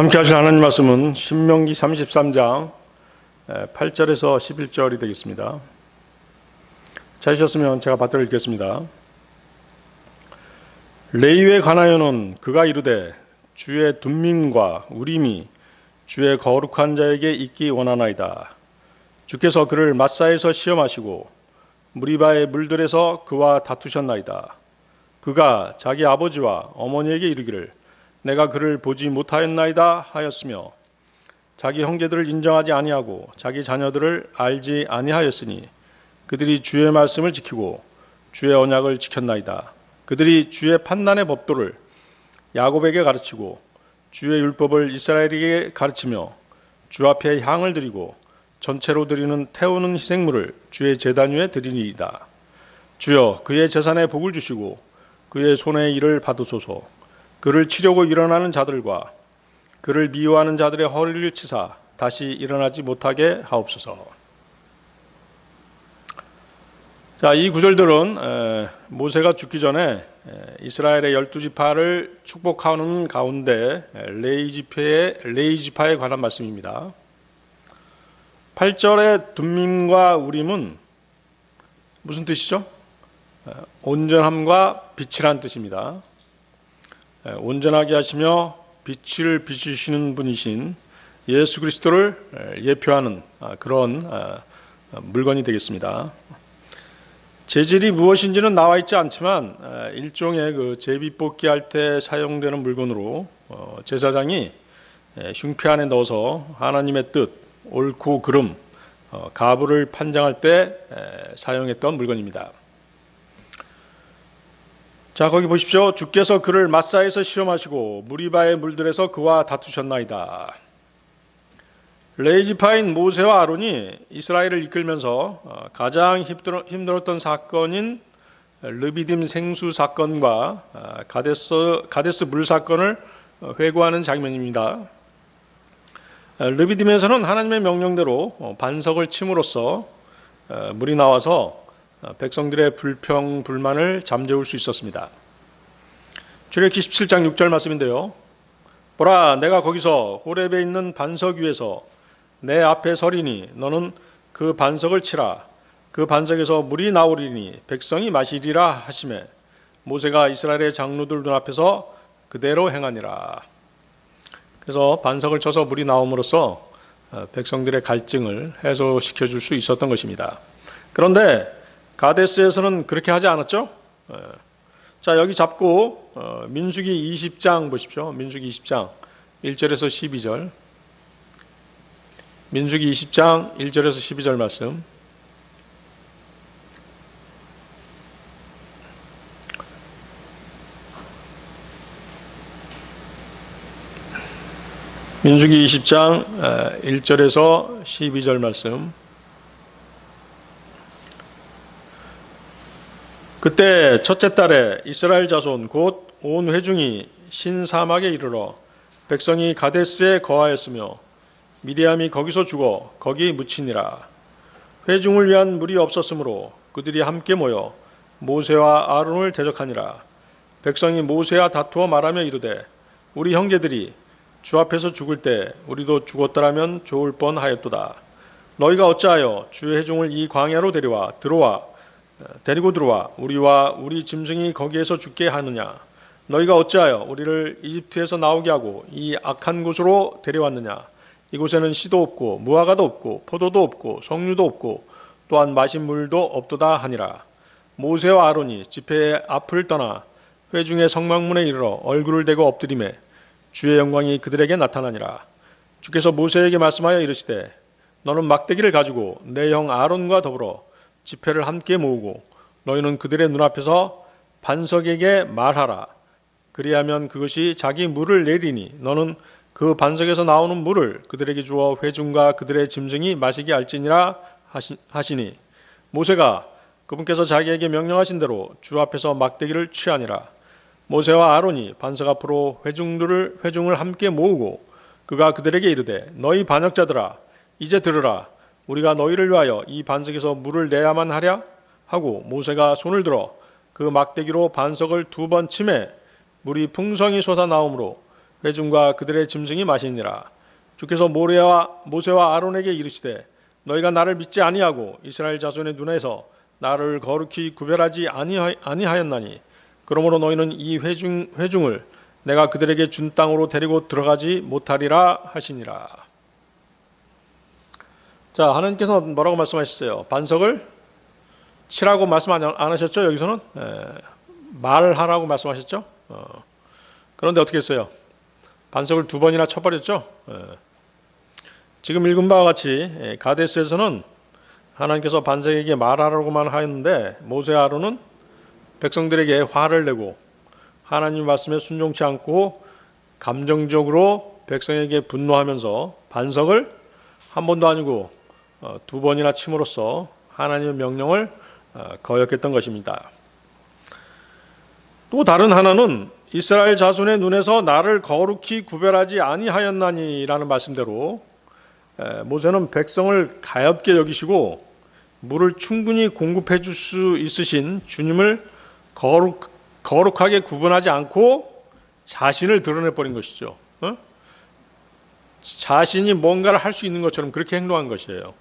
함께 하실 하나님 말씀은 신명기 33장 8절에서 11절이 되겠습니다. 찾으셨으면 제가 받들어 읽겠습니다. 레위에 관하여는 그가 이르되 주의 둠밈과 우림이 주의 거룩한 자에게 있기 원하나이다. 주께서 그를 마사에서 시험하시고 무리바의 물들에서 그와 다투셨나이다. 그가 자기 아버지와 어머니에게 이르기를 내가 그를 보지 못하였나이다 하였으며 자기 형제들을 인정하지 아니하고 자기 자녀들을 알지 아니하였으니 그들이 주의 말씀을 지키고 주의 언약을 지켰나이다. 그들이 주의 판단의 법도를 야곱에게 가르치고 주의 율법을 이스라엘에게 가르치며 주 앞에 향을 드리고 전체로 드리는 태우는 희생물을 주의 제단 위에 드리니이다. 주여 그의 재산에 복을 주시고 그의 손의 일을 받으소서. 그를 치려고 일어나는 자들과 그를 미워하는 자들의 허리를 치사 다시 일어나지 못하게 하옵소서. 자, 이 구절들은 모세가 죽기 전에 이스라엘의 12지파를 축복하는 가운데 레위 지파에 관한 말씀입니다. 8절의 둠밈과 우림은 무슨 뜻이죠? 온전함과 빛이란 뜻입니다. 온전하게 하시며 빛을 비추시는 분이신 예수 그리스도를 예표하는 그런 물건이 되겠습니다. 재질이 무엇인지는 나와 있지 않지만 일종의 그 제비 뽑기 할 때 사용되는 물건으로 제사장이 흉패 안에 넣어서 하나님의 뜻, 옳고 그름, 가부를 판정할 때 사용했던 물건입니다. 자, 거기 보십시오. 주께서 그를 마사에서 시험하시고 무리바의 물들에서 그와 다투셨나이다. 레위 지파인 모세와 아론이 이스라엘을 이끌면서 가장 힘들었던 사건인 르비딤 생수 사건과 가데스 물 사건을 회고하는 장면입니다. 르비딤에서는 하나님의 명령대로 반석을 침으로써 물이 나와서 백성들의 불평, 불만을 잠재울 수 있었습니다. 출애굽기 17장 6절 말씀인데요. 보라, 내가 거기서 호렙에 있는 반석 위에서 내 앞에 서리니 너는 그 반석을 치라. 그 반석에서 물이 나오리니 백성이 마시리라 하시매 모세가 이스라엘의 장로들 눈앞에서 그대로 행하니라. 그래서 반석을 쳐서 물이 나옴으로써 백성들의 갈증을 해소시켜 줄 수 있었던 것입니다. 그런데 가데스에서는 그렇게 하지 않았죠? 자, 여기 잡고 민수기 20장 보십시오. 민수기 20장 1절에서 12절. 민수기 20장 1절에서 12절 말씀. 민수기 20장 1절에서 12절 말씀. 그때 첫째 달에 이스라엘 자손 곧 온 회중이 신사막에 이르러 백성이 가데스에 거하였으며 미리암이 거기서 죽어 거기 묻히니라. 회중을 위한 물이 없었으므로 그들이 함께 모여 모세와 아론을 대적하니라. 백성이 모세와 다투어 말하며 이르되 우리 형제들이 주 앞에서 죽을 때 우리도 죽었더라면 좋을 뻔하였도다. 너희가 어찌하여 주의 회중을 이 광야로 데리고 들어와 우리와 우리 짐승이 거기에서 죽게 하느냐? 너희가 어찌하여 우리를 이집트에서 나오게 하고 이 악한 곳으로 데려왔느냐? 이곳에는 씨도 없고 무화과도 없고 포도도 없고 석류도 없고 또한 마신 물도 없도다 하니라. 모세와 아론이 집회의 앞을 떠나 회중의 성막문에 이르러 얼굴을 대고 엎드리매 주의 영광이 그들에게 나타나니라. 주께서 모세에게 말씀하여 이르시되 너는 막대기를 가지고 내 형 아론과 더불어 집회를 함께 모으고 너희는 그들의 눈앞에서 반석에게 말하라. 그리하면 그것이 자기 물을 내리니 너는 그 반석에서 나오는 물을 그들에게 주어 회중과 그들의 짐승이 마시게 할지니라 하시니 모세가 그분께서 자기에게 명령하신 대로 주 앞에서 막대기를 취하니라. 모세와 아론이 반석 앞으로 회중을 함께 모으고 그가 그들에게 이르되 너희 반역자들아 이제 들으라. 우리가 너희를 위하여 이 반석에서 물을 내야만 하랴? 하고 모세가 손을 들어 그 막대기로 반석을 2번 치매 물이 풍성히 솟아나오므로 회중과 그들의 짐승이 마시니라. 주께서 모세와 아론에게 이르시되 너희가 나를 믿지 아니하고 이스라엘 자손의 눈에서 나를 거룩히 구별하지 아니하였나니 그러므로 너희는 이 회중을 내가 그들에게 준 땅으로 데리고 들어가지 못하리라 하시니라. 자, 하나님께서 뭐라고 말씀하셨어요? 반석을 치라고 말씀 안 하셨죠? 여기서는 말하라고 말씀하셨죠? 그런데 어떻게 했어요? 반석을 2번이나 쳐버렸죠? 지금 읽은 바와 같이 가데스에서는 하나님께서 반석에게 말하라고만 하였는데 모세와 아론은 백성들에게 화를 내고 하나님 말씀에 순종치 않고 감정적으로 백성에게 분노하면서 반석을 한 번도 아니고 2번이나 침으로써 하나님의 명령을 거역했던 것입니다. 또 다른 하나는 이스라엘 자손의 눈에서 나를 거룩히 구별하지 아니하였나니라는 말씀대로 모세는 백성을 가엾게 여기시고 물을 충분히 공급해 줄 수 있으신 주님을 거룩하게 구분하지 않고 자신을 드러내버린 것이죠. 자신이 뭔가를 할 수 있는 것처럼 그렇게 행동한 것이에요.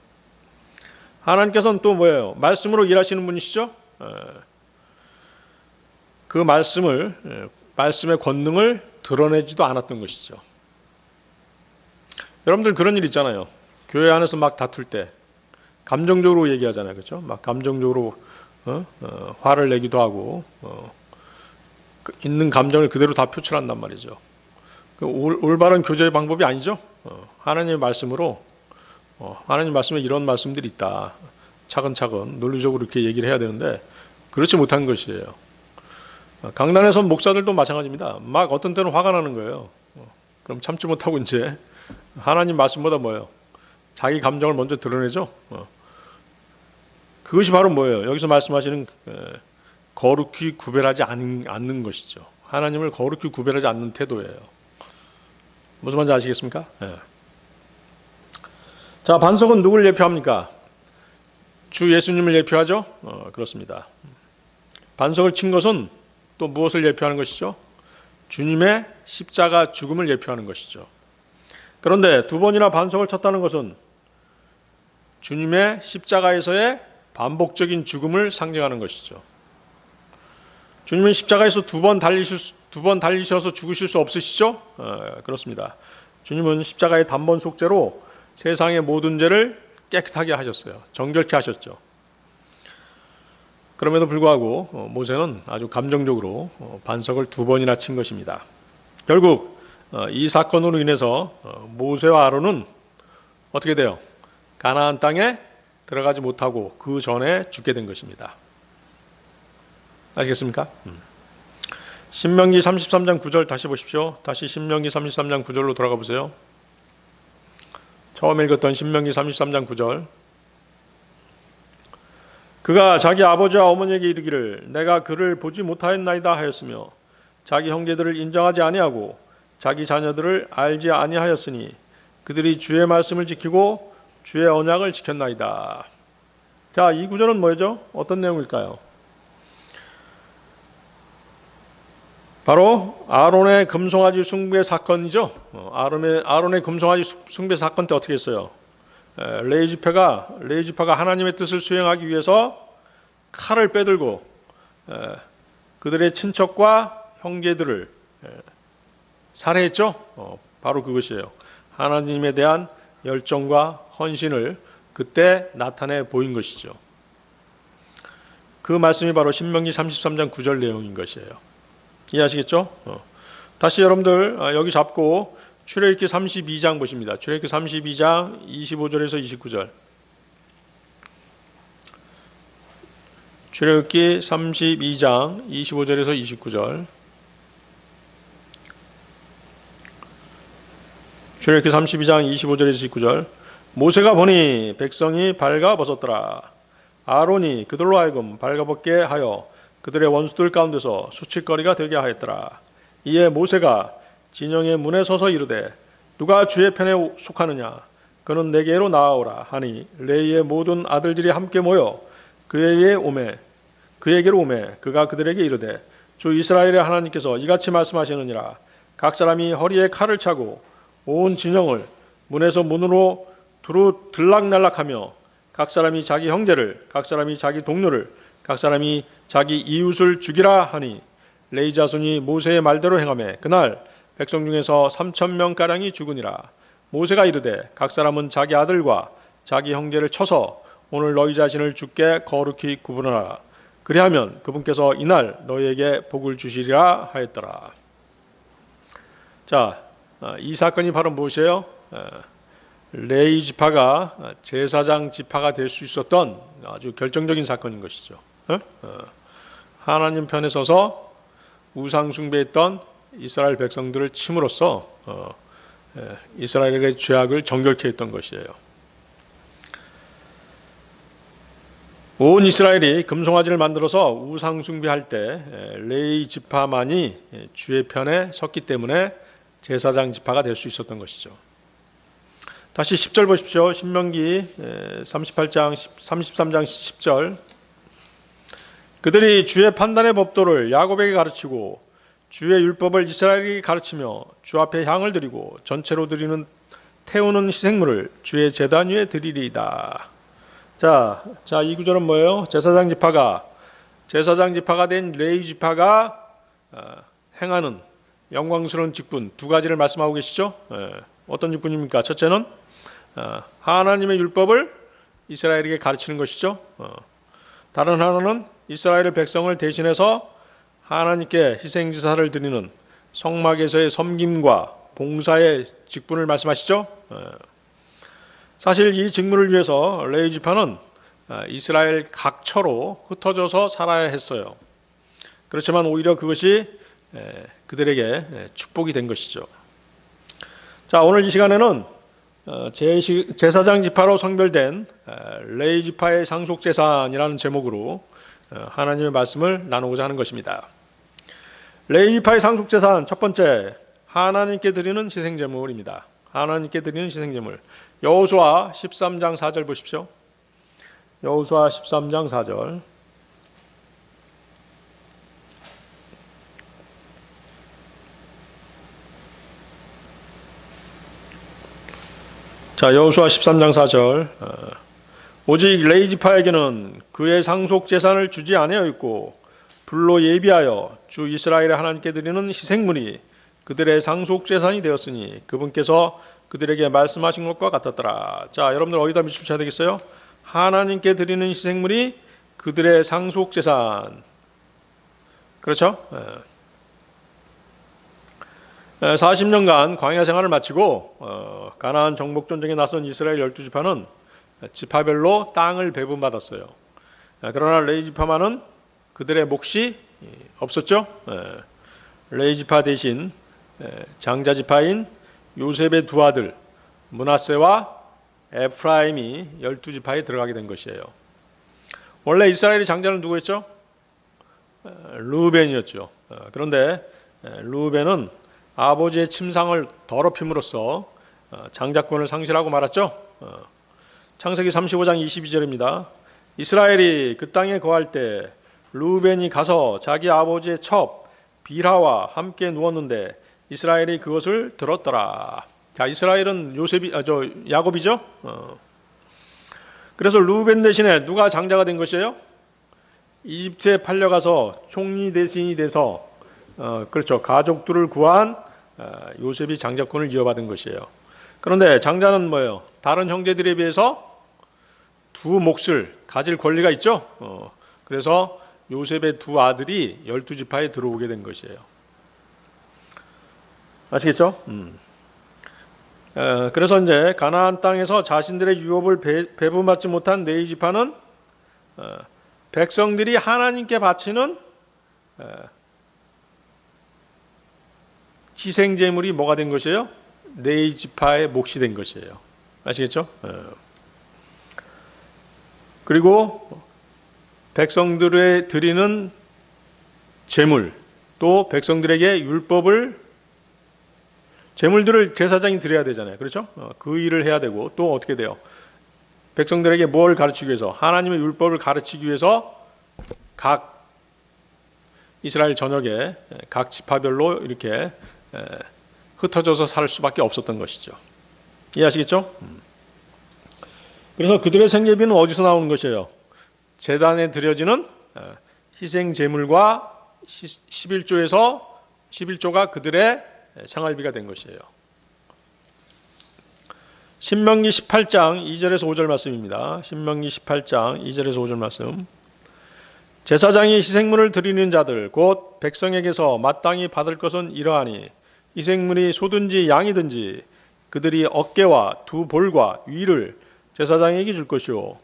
하나님께서는 또 뭐예요? 말씀으로 일하시는 분이시죠? 그 말씀의 권능을 드러내지도 않았던 것이죠. 여러분들 그런 일 있잖아요. 교회 안에서 막 다툴 때 감정적으로 얘기하잖아요. 그렇죠? 막 감정적으로 화를 내기도 하고 있는 감정을 그대로 다 표출한단 말이죠. 올바른 교제의 방법이 아니죠. 하나님의 말씀으로 하나님 말씀에 이런 말씀들이 있다. 차근차근 논리적으로 이렇게 얘기를 해야 되는데 그렇지 못한 것이에요. 강단에서 목사들도 마찬가지입니다. 막 어떤 때는 화가 나는 거예요. 그럼 참지 못하고 이제 하나님 말씀보다 뭐예요? 자기 감정을 먼저 드러내죠. 그것이 바로 뭐예요? 여기서 말씀하시는 거룩히 구별하지 않는 것이죠. 하나님을 거룩히 구별하지 않는 태도예요. 무슨 말인지 아시겠습니까? 자, 반석은 누구를 예표합니까? 주 예수님을 예표하죠? 그렇습니다. 반석을 친 것은 또 무엇을 예표하는 것이죠? 주님의 십자가 죽음을 예표하는 것이죠. 그런데 2번이나 반석을 쳤다는 것은 주님의 십자가에서의 반복적인 죽음을 상징하는 것이죠. 주님은 십자가에서 2번 달리셔서 죽으실 수 없으시죠? 그렇습니다. 주님은 십자가의 단번 속죄로 세상의 모든 죄를 깨끗하게 하셨어요. 정결케 하셨죠. 그럼에도 불구하고 모세는 아주 감정적으로 반석을 2번이나 친 것입니다. 결국 이 사건으로 인해서 모세와 아론은 어떻게 돼요? 가나안 땅에 들어가지 못하고 그 전에 죽게 된 것입니다. 아시겠습니까? 신명기 33장 9절 다시 보십시오. 다시 신명기 33장 9절로 돌아가 보세요. 처음 읽었던 신명기 33장 9절. 그가 자기 아버지와 어머니에게 이르기를 내가 그를 보지 못하였나이다 하였으며 자기 형제들을 인정하지 아니하고 자기 자녀들을 알지 아니하였으니 그들이 주의 말씀을 지키고 주의 언약을 지켰나이다. 자, 이 구절은 뭐죠? 어떤 내용일까요? 바로 아론의 금송아지 숭배 사건이죠. 아론의 금송아지 숭배 사건 때 어떻게 했어요? 레위 지파가 하나님의 뜻을 수행하기 위해서 칼을 빼들고 그들의 친척과 형제들을 살해했죠. 바로 그것이에요. 하나님에 대한 열정과 헌신을 그때 나타내 보인 것이죠. 그 말씀이 바로 신명기 33장 9절 내용인 것이에요. 이해하시겠죠? 다시 여러분들 여기 잡고 출애굽기 32장 보십니다. 출애굽기 32장 25절에서 29절. 출애굽기 32장 25절에서 29절. 출애굽기 32장 25절에서 29절. 모세가 보니 백성이 발가벗었더라. 아론이 그들로 하여금 발가벗게 하여 그들의 원수들 가운데서 수치거리가 되게 하였더라. 이에 모세가 진영의 문에 서서 이르되 누가 주의 편에 속하느냐 그는 내게로 나아오라 하니 레위의 모든 아들들이 함께 모여 그에게로 오매 그가 그들에게 이르되 주 이스라엘의 하나님께서 이같이 말씀하시느니라 각 사람이 허리에 칼을 차고 온 진영을 문에서 문으로 두루 들락날락하며 각 사람이 자기 형제를, 각 사람이 자기 동료를, 각 사람이 자기 이웃을 죽이라 하니 레위 자손이 모세의 말대로 행하매 그날 백성 중에서 3,000명 가량이 죽으니라. 모세가 이르되 각 사람은 자기 아들과 자기 형제를 쳐서 오늘 너희 자신을 주께 거룩히 구분하라. 그리하면 그분께서 이날 너희에게 복을 주시리라 하였더라. 자, 이 사건이 바로 무엇이에요? 레위 지파가 제사장 지파가 될 수 있었던 아주 결정적인 사건인 것이죠. 하나님 편에 서서 우상 숭배했던 이스라엘 백성들을 침으로써 이스라엘의 죄악을 정결케 했던 것이에요. 온 이스라엘이 금송아지를 만들어서 우상 숭배할 때 레위 지파만이 주의 편에 섰기 때문에 제사장 지파가 될 수 있었던 것이죠. 다시 10절 보십시오. 신명기 38장 33장 10절. 그들이 주의 판단의 법도를 야곱에게 가르치고 주의 율법을 이스라엘에게 가르치며 주 앞에 향을 드리고 전체로 드리는 태우는 희생물을 주의 제단 위에 드리리이다. 자, 이 구절은 뭐예요? 제사장 지파가 된 레위 지파가 행하는 영광스러운 직분 두 가지를 말씀하고 계시죠? 어떤 직분입니까? 첫째는 하나님의 율법을 이스라엘에게 가르치는 것이죠. 다른 하나는 이스라엘 백성을 대신해서 하나님께 희생제사를 드리는 성막에서의 섬김과 봉사의 직분을 말씀하시죠. 사실 이 직무를 위해서 레위 지파는 이스라엘 각처로 흩어져서 살아야 했어요. 그렇지만 오히려 그것이 그들에게 축복이 된 것이죠. 자, 오늘 이 시간에는 제사장 지파로 성별된 레위 지파의 상속재산이라는 제목으로 하나님의 말씀을 나누고자 하는 것입니다. 레위 지파의 상속재산 첫 번째, 하나님께 드리는 희생제물입니다. 하나님께 드리는 희생제물. 여호수아 13장 4절 보십시오. 여호수아 13장 4절. 자, 여호수아 13장 4절. 오직 레위 지파에게는 그의 상속 재산을 주지 아니하였고 불로 예비하여 주 이스라엘의 하나님께 드리는 희생물이 그들의 상속 재산이 되었으니 그분께서 그들에게 말씀하신 것과 같았더라. 자, 여러분들 어디다 미치셔야 되겠어요? 하나님께 드리는 희생물이 그들의 상속 재산. 그렇죠? 40년간 광야 생활을 마치고 가나안 정복 전쟁에 나선 이스라엘 12지파는 지파별로 땅을 배분받았어요. 그러나 레위 지파만은 그들의 몫이 없었죠. 레위 지파 대신 장자 지파인 요셉의 두 아들 므낫세와 에프라임이 12지파에 들어가게 된 것이에요. 원래 이스라엘의 장자는 누구였죠? 르우벤이었죠. 그런데 르우벤은 아버지의 침상을 더럽힘으로써 장자권을 상실하고 말았죠. 창세기 35장 22절입니다. 이스라엘이 그 땅에 거할 때 르우벤이 가서 자기 아버지의 첩 빌하와 함께 누웠는데 이스라엘이 그것을 들었더라. 자, 이스라엘은 야곱이죠. 그래서 르우벤 대신에 누가 장자가 된 것이에요? 이집트에 팔려가서 총리 대신이 돼서 그렇죠. 가족들을 구한 요셉이 장자권을 이어받은 것이에요. 그런데 장자는 뭐예요? 다른 형제들에 비해서 두 몫을 가질 권리가 있죠. 그래서 요셉의 두 아들이 12지파에 들어오게 된 것이에요. 아시겠죠? 그래서 이제 가나안 땅에서 자신들의 유업을 배분받지 못한 레위 지파는 백성들이 하나님께 바치는 희생제물이 뭐가 된 것이에요? 레위 지파의 몫이 된 것이에요. 아시겠죠? 그리고 백성들에 드리는 제물, 또 백성들에게 제물들을 제사장이 드려야 되잖아요. 그렇죠? 그 일을 해야 되고 또 어떻게 돼요? 백성들에게 뭘 가르치기 위해서? 하나님의 율법을 가르치기 위해서 각 이스라엘 전역에 각 지파별로 이렇게 흩어져서 살 수밖에 없었던 것이죠. 이해하시겠죠? 그래서 그들의 생계비는 어디서 나오는 것이에요? 제단에 드려지는 희생 제물과 11조가 그들의 생활비가 된 것이에요. 신명기 18장 2절에서 5절 말씀입니다. 신명기 18장 2절에서 5절 말씀. 제사장이 희생물을 드리는 자들 곧 백성에게서 마땅히 받을 것은 이러하니 희생물이 소든지 양이든지 그들이 어깨와 두 볼과 위를 제사장에게 줄 것이요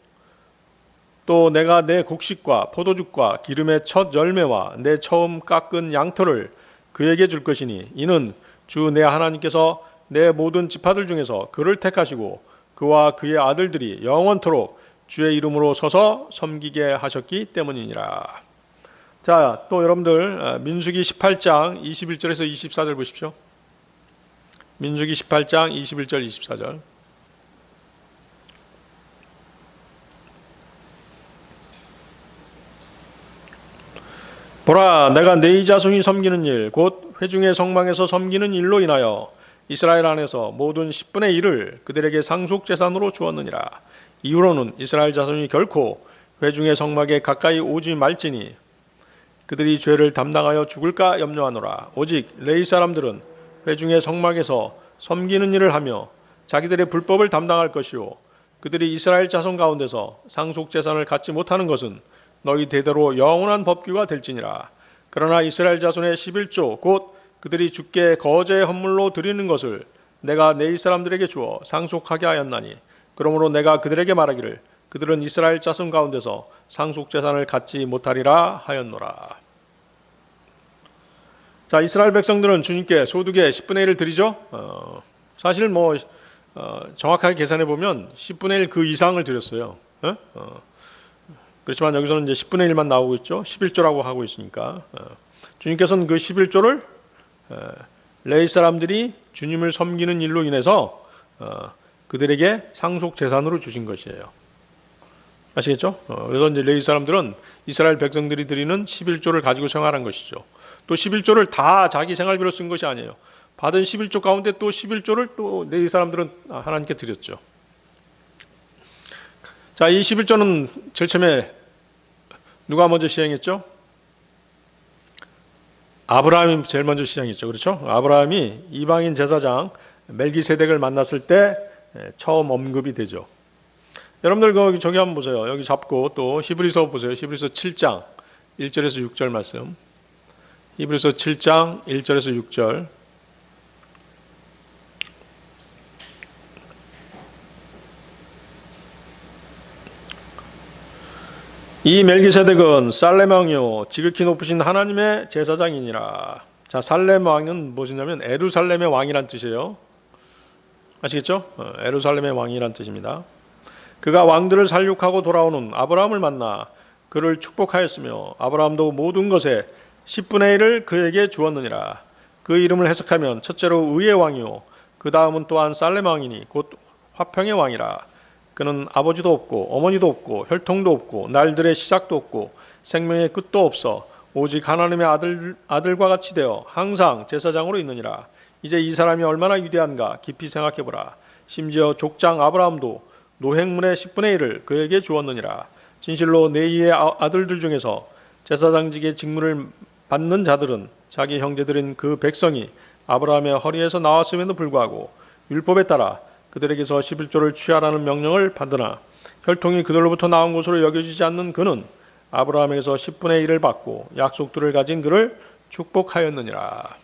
또 내가 내 곡식과 포도죽과 기름의 첫 열매와 내 처음 깎은 양털을 그에게 줄 것이니 이는 주 내 하나님께서 내 모든 지파들 중에서 그를 택하시고 그와 그의 아들들이 영원토록 주의 이름으로 서서 섬기게 하셨기 때문이니라. 자, 또 여러분들 민수기 18장 21절에서 24절 보십시오. 민수기 18장 21절 24절. 보라, 내가 네 자손이 섬기는 일, 곧 회중의 성막에서 섬기는 일로 인하여 이스라엘 안에서 모든 10분의 1을 그들에게 상속재산으로 주었느니라. 이후로는 이스라엘 자손이 결코 회중의 성막에 가까이 오지 말지니 그들이 죄를 담당하여 죽을까 염려하노라. 오직 레위 사람들은 회중의 성막에서 섬기는 일을 하며 자기들의 불법을 담당할 것이요 그들이 이스라엘 자손 가운데서 상속재산을 갖지 못하는 것은 너희 대대로 영원한 법규가 될지니라. 그러나 이스라엘 자손의 11조 곧 그들이 주께 거제의 헌물로 드리는 것을 내가 내 사람들에게 주어 상속하게 하였나니 그러므로 내가 그들에게 말하기를 그들은 이스라엘 자손 가운데서 상속재산을 갖지 못하리라 하였노라. 자, 이스라엘 백성들은 주님께 소득의 10분의 1을 드리죠. 사실 정확하게 계산해 보면 10분의 1 그 이상을 드렸어요. 그렇지만 여기서는 이제 10분의 1만 나오고 있죠. 11조라고 하고 있으니까 주님께서는 그 11조를 레위 사람들이 주님을 섬기는 일로 인해서 그들에게 상속 재산으로 주신 것이에요. 아시겠죠? 그래서 이제 레위 사람들은 이스라엘 백성들이 드리는 11조를 가지고 생활한 것이죠. 또 11조를 다 자기 생활비로 쓴 것이 아니에요. 받은 11조 가운데 또 11조를 또 레위 사람들은 하나님께 드렸죠. 자, 이 11조는 제일 처음에 누가 먼저 시행했죠? 아브라함이 제일 먼저 시행했죠. 그렇죠? 아브라함이 이방인 제사장 멜기세덱을 만났을 때 처음 언급이 되죠. 여러분들 저기 한번 보세요. 여기 잡고 또 히브리서 보세요. 히브리서 7장 1절에서 6절 말씀. 히브리서 7장 1절에서 6절. 이 멜기세덱은 살렘 왕이요 지극히 높으신 하나님의 제사장이니라. 자, 살렘 왕은 무엇이냐면 에루살렘의 왕이란 뜻이에요. 아시겠죠? 에루살렘의 왕이란 뜻입니다. 그가 왕들을 살육하고 돌아오는 아브라함을 만나 그를 축복하였으며 아브라함도 모든 것에 10분의 1을 그에게 주었느니라. 그 이름을 해석하면 첫째로 의의 왕이요 그 다음은 또한 살렘 왕이니 곧 화평의 왕이라. 그는 아버지도 없고 어머니도 없고 혈통도 없고 날들의 시작도 없고 생명의 끝도 없어 오직 하나님의 아들과 같이 되어 항상 제사장으로 있느니라. 이제 이 사람이 얼마나 위대한가 깊이 생각해보라. 심지어 족장 아브라함도 노획물의 10분의 1을 그에게 주었느니라. 진실로 네이의 아들들 중에서 제사장직의 직무를 받는 자들은 자기 형제들인 그 백성이 아브라함의 허리에서 나왔음에도 불구하고 율법에 따라 그들에게서 11조를 취하라는 명령을 받으나 혈통이 그들로부터 나온 것으로 여겨지지 않는 그는 아브라함에게서 10분의 1을 받고 약속들을 가진 그를 축복하였느니라.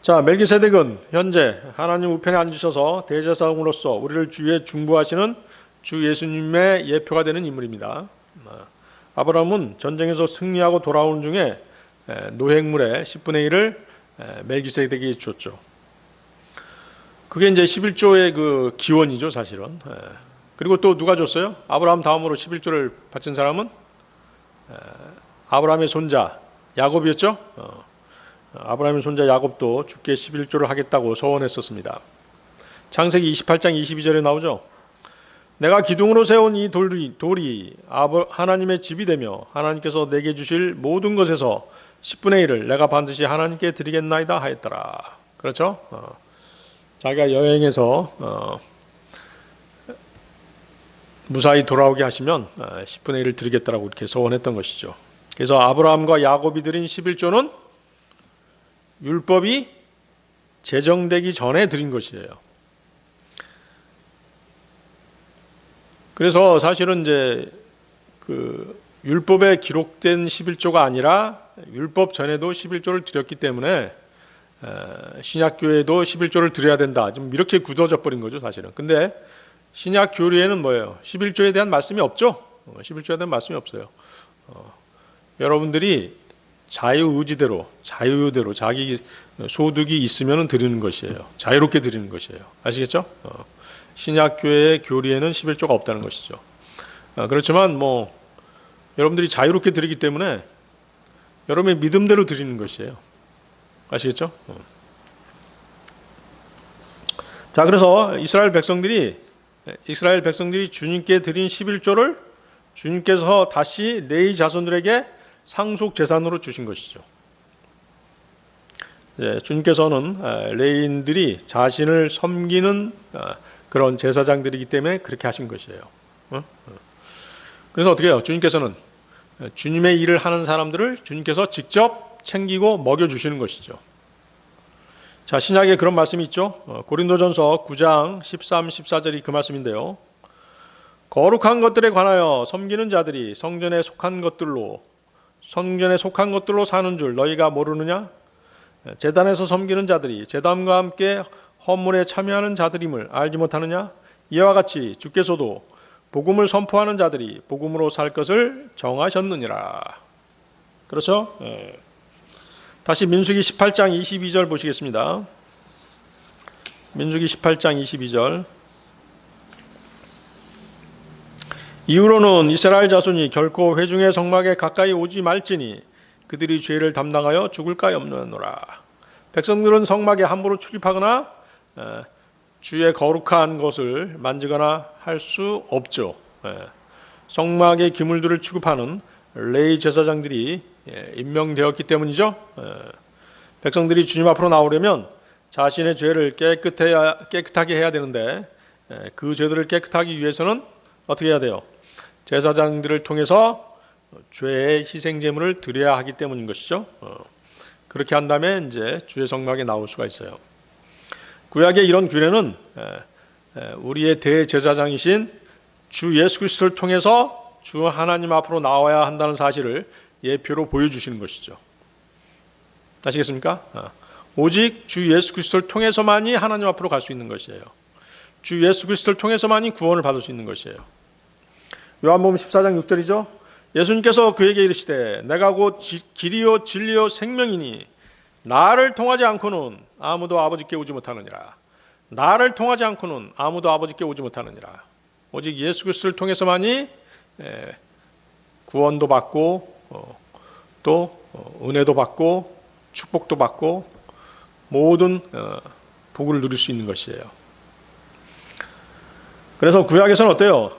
자, 멜기세덱은 현재 하나님 우편에 앉으셔서 대제사장으로서 우리를 주에 중보하시는 주 예수님의 예표가 되는 인물입니다. 아브라함은 전쟁에서 승리하고 돌아오는 중에 노획물의 10분의 1을 멜기세덱에게 줬죠. 그게 이제 11조의 그 기원이죠, 사실은. 그리고 또 누가 줬어요? 아브라함 다음으로 11조를 바친 사람은 아브라함의 손자 야곱이었죠. 아브라함의 손자 야곱도 주께 11조를 하겠다고 서원했었습니다. 창세기 28장 22절에 나오죠. 내가 기둥으로 세운 이 돌이 하나님의 집이 되며 하나님께서 내게 주실 모든 것에서 10분의 1을 내가 반드시 하나님께 드리겠나이다 하였더라. 그렇죠? 자기가 여행해서 무사히 돌아오게 하시면 10분의 1을 드리겠다라고 이렇게 서원했던 것이죠. 그래서 아브라함과 야곱이 드린 11조는 율법이 제정되기 전에 드린 것이에요. 그래서 사실은 이제 그 율법에 기록된 11조가 아니라 율법 전에도 11조를 드렸기 때문에 신약교회도 11조를 드려야 된다. 좀 이렇게 굳어져 버린 거죠, 사실은. 근데 신약 교리에는 뭐예요? 11조에 대한 말씀이 없죠. 11조에 대한 말씀이 없어요. 여러분들이 자유의지대로, 자유대로 자기 소득이 있으면 드리는 것이에요. 자유롭게 드리는 것이에요. 아시겠죠? 신약 교회의 교리에는 11조가 없다는 것이죠. 그렇지만 뭐 여러분들이 자유롭게 드리기 때문에 여러분의 믿음대로 드리는 것이에요. 아시겠죠? 자, 그래서 이스라엘 백성들이 주님께 드린 11조를 주님께서 다시 레위 자손들에게 상속 재산으로 주신 것이죠. 주님께서는 레위인들이 자신을 섬기는 그런 제사장들이기 때문에 그렇게 하신 것이에요. 그래서 어떻게 해요? 주님께서는 주님의 일을 하는 사람들을 주님께서 직접 챙기고 먹여주시는 것이죠. 자, 신약에 그런 말씀이 있죠. 고린도전서 9장 13, 14절이 그 말씀인데요. 거룩한 것들에 관하여 섬기는 자들이 성전에 속한 것들로 사는 줄 너희가 모르느냐? 제단에서 섬기는 자들이 제단과 함께 헌물에 참여하는 자들임을 알지 못하느냐? 이와 같이 주께서도 복음을 선포하는 자들이 복음으로 살 것을 정하셨느니라. 그렇죠? 다시 민수기 18장 22절 보시겠습니다. 민수기 18장 22절. 이후로는 이스라엘 자손이 결코 회중의 성막에 가까이 오지 말지니 그들이 죄를 담당하여 죽을까 없느노라. 백성들은 성막에 함부로 출입하거나 주의 거룩한 것을 만지거나 할 수 없죠. 성막의 기물들을 취급하는 레위 제사장들이 임명되었기 때문이죠. 백성들이 주님 앞으로 나오려면 자신의 죄를 깨끗하게 해야 되는데 그 죄들을 깨끗하기 위해서는 어떻게 해야 돼요? 제사장들을 통해서 죄의 희생제물을 드려야 하기 때문인 것이죠. 그렇게 한 다음에 이제 주의 성막에 나올 수가 있어요. 구약의 이런 규례는 우리의 대제사장이신 주 예수 그리스도를 통해서 주 하나님 앞으로 나와야 한다는 사실을 예표로 보여주시는 것이죠. 아시겠습니까? 오직 주 예수 그리스도를 통해서만이 하나님 앞으로 갈 수 있는 것이에요. 주 예수 그리스도를 통해서만이 구원을 받을 수 있는 것이에요. 요한복음 14장 6절이죠. 예수님께서 그에게 이르시되 내가 곧 길이요 진리요 생명이니 나를 통하지 않고는 아무도 아버지께 오지 못하느니라. 나를 통하지 않고는 아무도 아버지께 오지 못하느니라. 오직 예수 그리스도를 통해서만이 구원도 받고 또 은혜도 받고 축복도 받고 모든 복을 누릴 수 있는 것이에요. 그래서 구약에서는 어때요?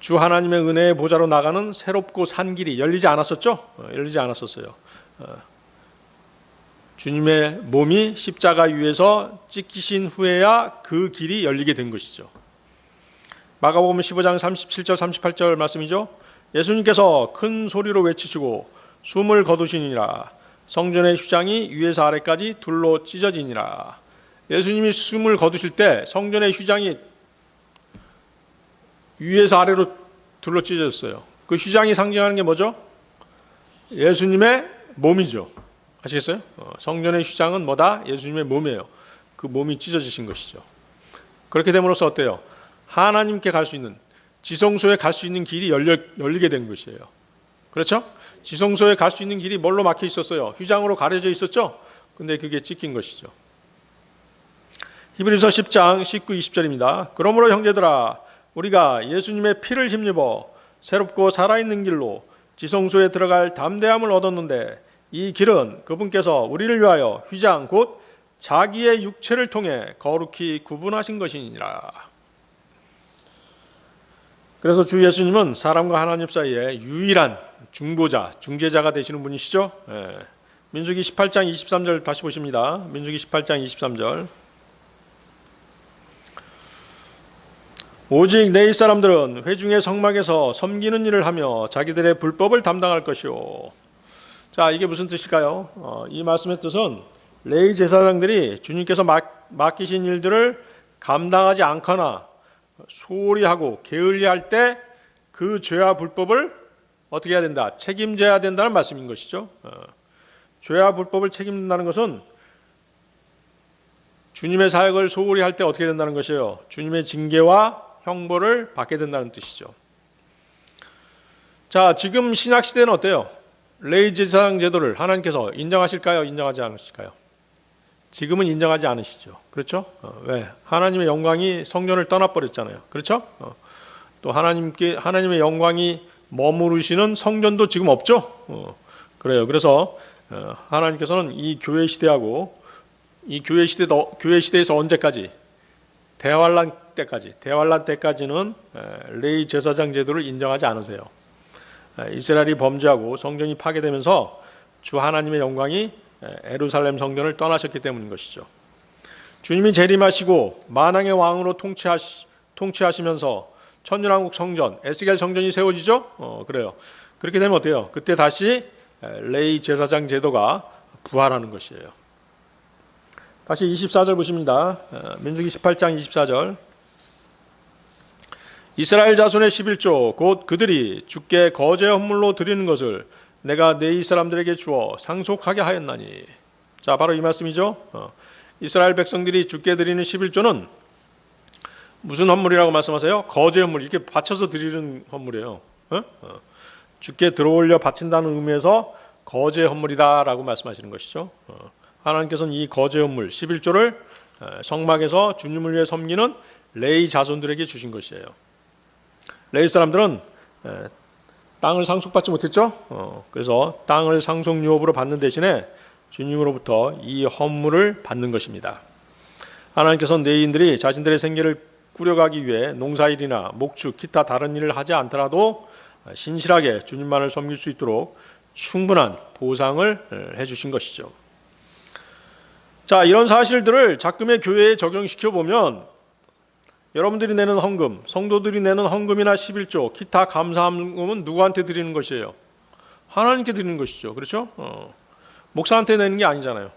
주 하나님의 은혜의 보좌로 나가는 새롭고 산 길이 열리지 않았었죠? 열리지 않았었어요. 주님의 몸이 십자가 위에서 찢기신 후에야 그 길이 열리게 된 것이죠. 마가복음 15장 37절 38절 말씀이죠. 예수님께서 큰 소리로 외치시고 숨을 거두시니라. 성전의 휴장이 위에서 아래까지 둘로 찢어지니라. 예수님이 숨을 거두실 때 성전의 휴장이 위에서 아래로 둘로 찢어졌어요. 그 휴장이 상징하는 게 뭐죠? 예수님의 몸이죠. 아시겠어요? 성전의 휴장은 뭐다? 예수님의 몸이에요. 그 몸이 찢어지신 것이죠. 그렇게 됨으로써 어때요? 하나님께 갈 수 있는, 지성소에 갈 수 있는 길이 열리게 된 것이에요. 그렇죠? 지성소에 갈 수 있는 길이 뭘로 막혀 있었어요? 휴장으로 가려져 있었죠? 근데 그게 찢긴 것이죠. 히브리서 10장 19, 20절입니다. 그러므로 형제들아 우리가 예수님의 피를 힘입어 새롭고 살아있는 길로 지성소에 들어갈 담대함을 얻었는데 이 길은 그분께서 우리를 위하여 휘장 곧 자기의 육체를 통해 거룩히 구분하신 것이니라. 그래서 주 예수님은 사람과 하나님 사이에 유일한 중보자, 중재자가 되시는 분이시죠. 민수기 18장 23절 다시 보십니다. 민수기 18장 23절. 오직 내 이스라엘들은 회중의 성막에서 섬기는 일을 하며 자기들의 불법을 담당할 것이요. 자, 이게 무슨 뜻일까요? 이 말씀의 뜻은 레위 제사장들이 주님께서 맡기신 일들을 감당하지 않거나 소홀히 하고 게을리할 때 그 죄와 불법을 어떻게 해야 된다? 책임져야 된다는 말씀인 것이죠. 죄와 불법을 책임진다는 것은 주님의 사역을 소홀히 할 때 어떻게 된다는 것이에요? 주님의 징계와 형벌을 받게 된다는 뜻이죠. 자, 지금 신약 시대는 어때요? 레위 제사장 제도를 하나님께서 인정하실까요? 인정하지 않으실까요? 지금은 인정하지 않으시죠. 그렇죠? 왜? 하나님의 영광이 성전을 떠나버렸잖아요. 그렇죠? 또 하나님의 영광이 머무르시는 성전도 지금 없죠. 그래요. 그래서 하나님께서는 이 교회 시대하고 이 교회 시대에서 언제까지? 대환란 때까지는 레위 제사장 제도를 인정하지 않으세요. 이스라엘이 범죄하고 성전이 파괴되면서 주 하나님의 영광이 예루살렘 성전을 떠나셨기 때문인 것이죠. 주님이 재림하시고 만왕의 왕으로 통치하시면서 천년왕국 성전, 에스겔 성전이 세워지죠. 그래요. 그렇게 되면 어때요? 그때 다시 레위 제사장 제도가 부활하는 것이에요. 다시 24절 보십니다. 민수기 18장 24절. 이스라엘 자손의 11조 곧 그들이 주께 거제 헌물로 드리는 것을 내가 내 이 사람들에게 주어 상속하게 하였나니. 자, 바로 이 말씀이죠. 이스라엘 백성들이 주께 드리는 11조는 무슨 헌물이라고 말씀하세요? 거제 헌물, 이렇게 바쳐서 드리는 헌물이에요. 주께 들어올려 바친다는 의미에서 거제 헌물이다라고 말씀하시는 것이죠. 하나님께서는 이 거제 헌물 11조를 성막에서 주님을 위해 섬기는 레위 자손들에게 주신 것이에요. 레위 사람들은 땅을 상속받지 못했죠. 그래서 땅을 상속유업으로 받는 대신에 주님으로부터 이 헌물을 받는 것입니다. 하나님께서는 레위인들이 자신들의 생계를 꾸려가기 위해 농사일이나 목축, 기타 다른 일을 하지 않더라도 신실하게 주님만을 섬길 수 있도록 충분한 보상을 해주신 것이죠. 자, 이런 사실들을 작금의 교회에 적용시켜 보면 여러분들이 내는 헌금, 성도들이 내는 헌금이나 11조, 기타 감사함은 누구한테 드리는 것이에요? 하나님께 드리는 것이죠. 그렇죠? 목사한테 내는 게 아니잖아요.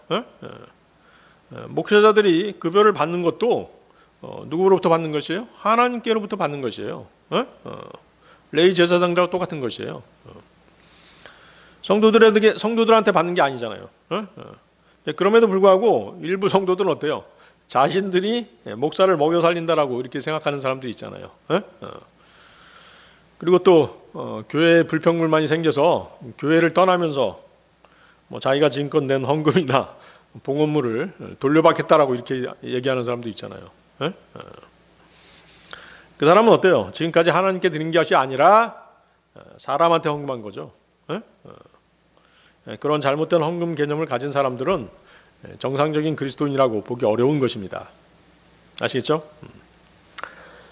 목회자들이 급여를 받는 것도 누구로부터 받는 것이에요? 하나님께로부터 받는 것이에요. 레위 제사장들하고 똑같은 것이에요. 성도들한테 받는 게 아니잖아요. 그럼에도 불구하고 일부 성도들은 어때요? 자신들이 목사를 먹여 살린다라고 이렇게 생각하는 사람들이 있잖아요. 그리고 또 교회에 불평불만이 생겨서 교회를 떠나면서 자기가 지금껏 낸 헌금이나 봉헌물을 돌려받겠다라고 이렇게 얘기하는 사람도 있잖아요. 그 사람은 어때요? 지금까지 하나님께 드린 것이 아니라 사람한테 헌금한 거죠. 그런 잘못된 헌금 개념을 가진 사람들은 정상적인 그리스도인이라고 보기 어려운 것입니다. 아시겠죠?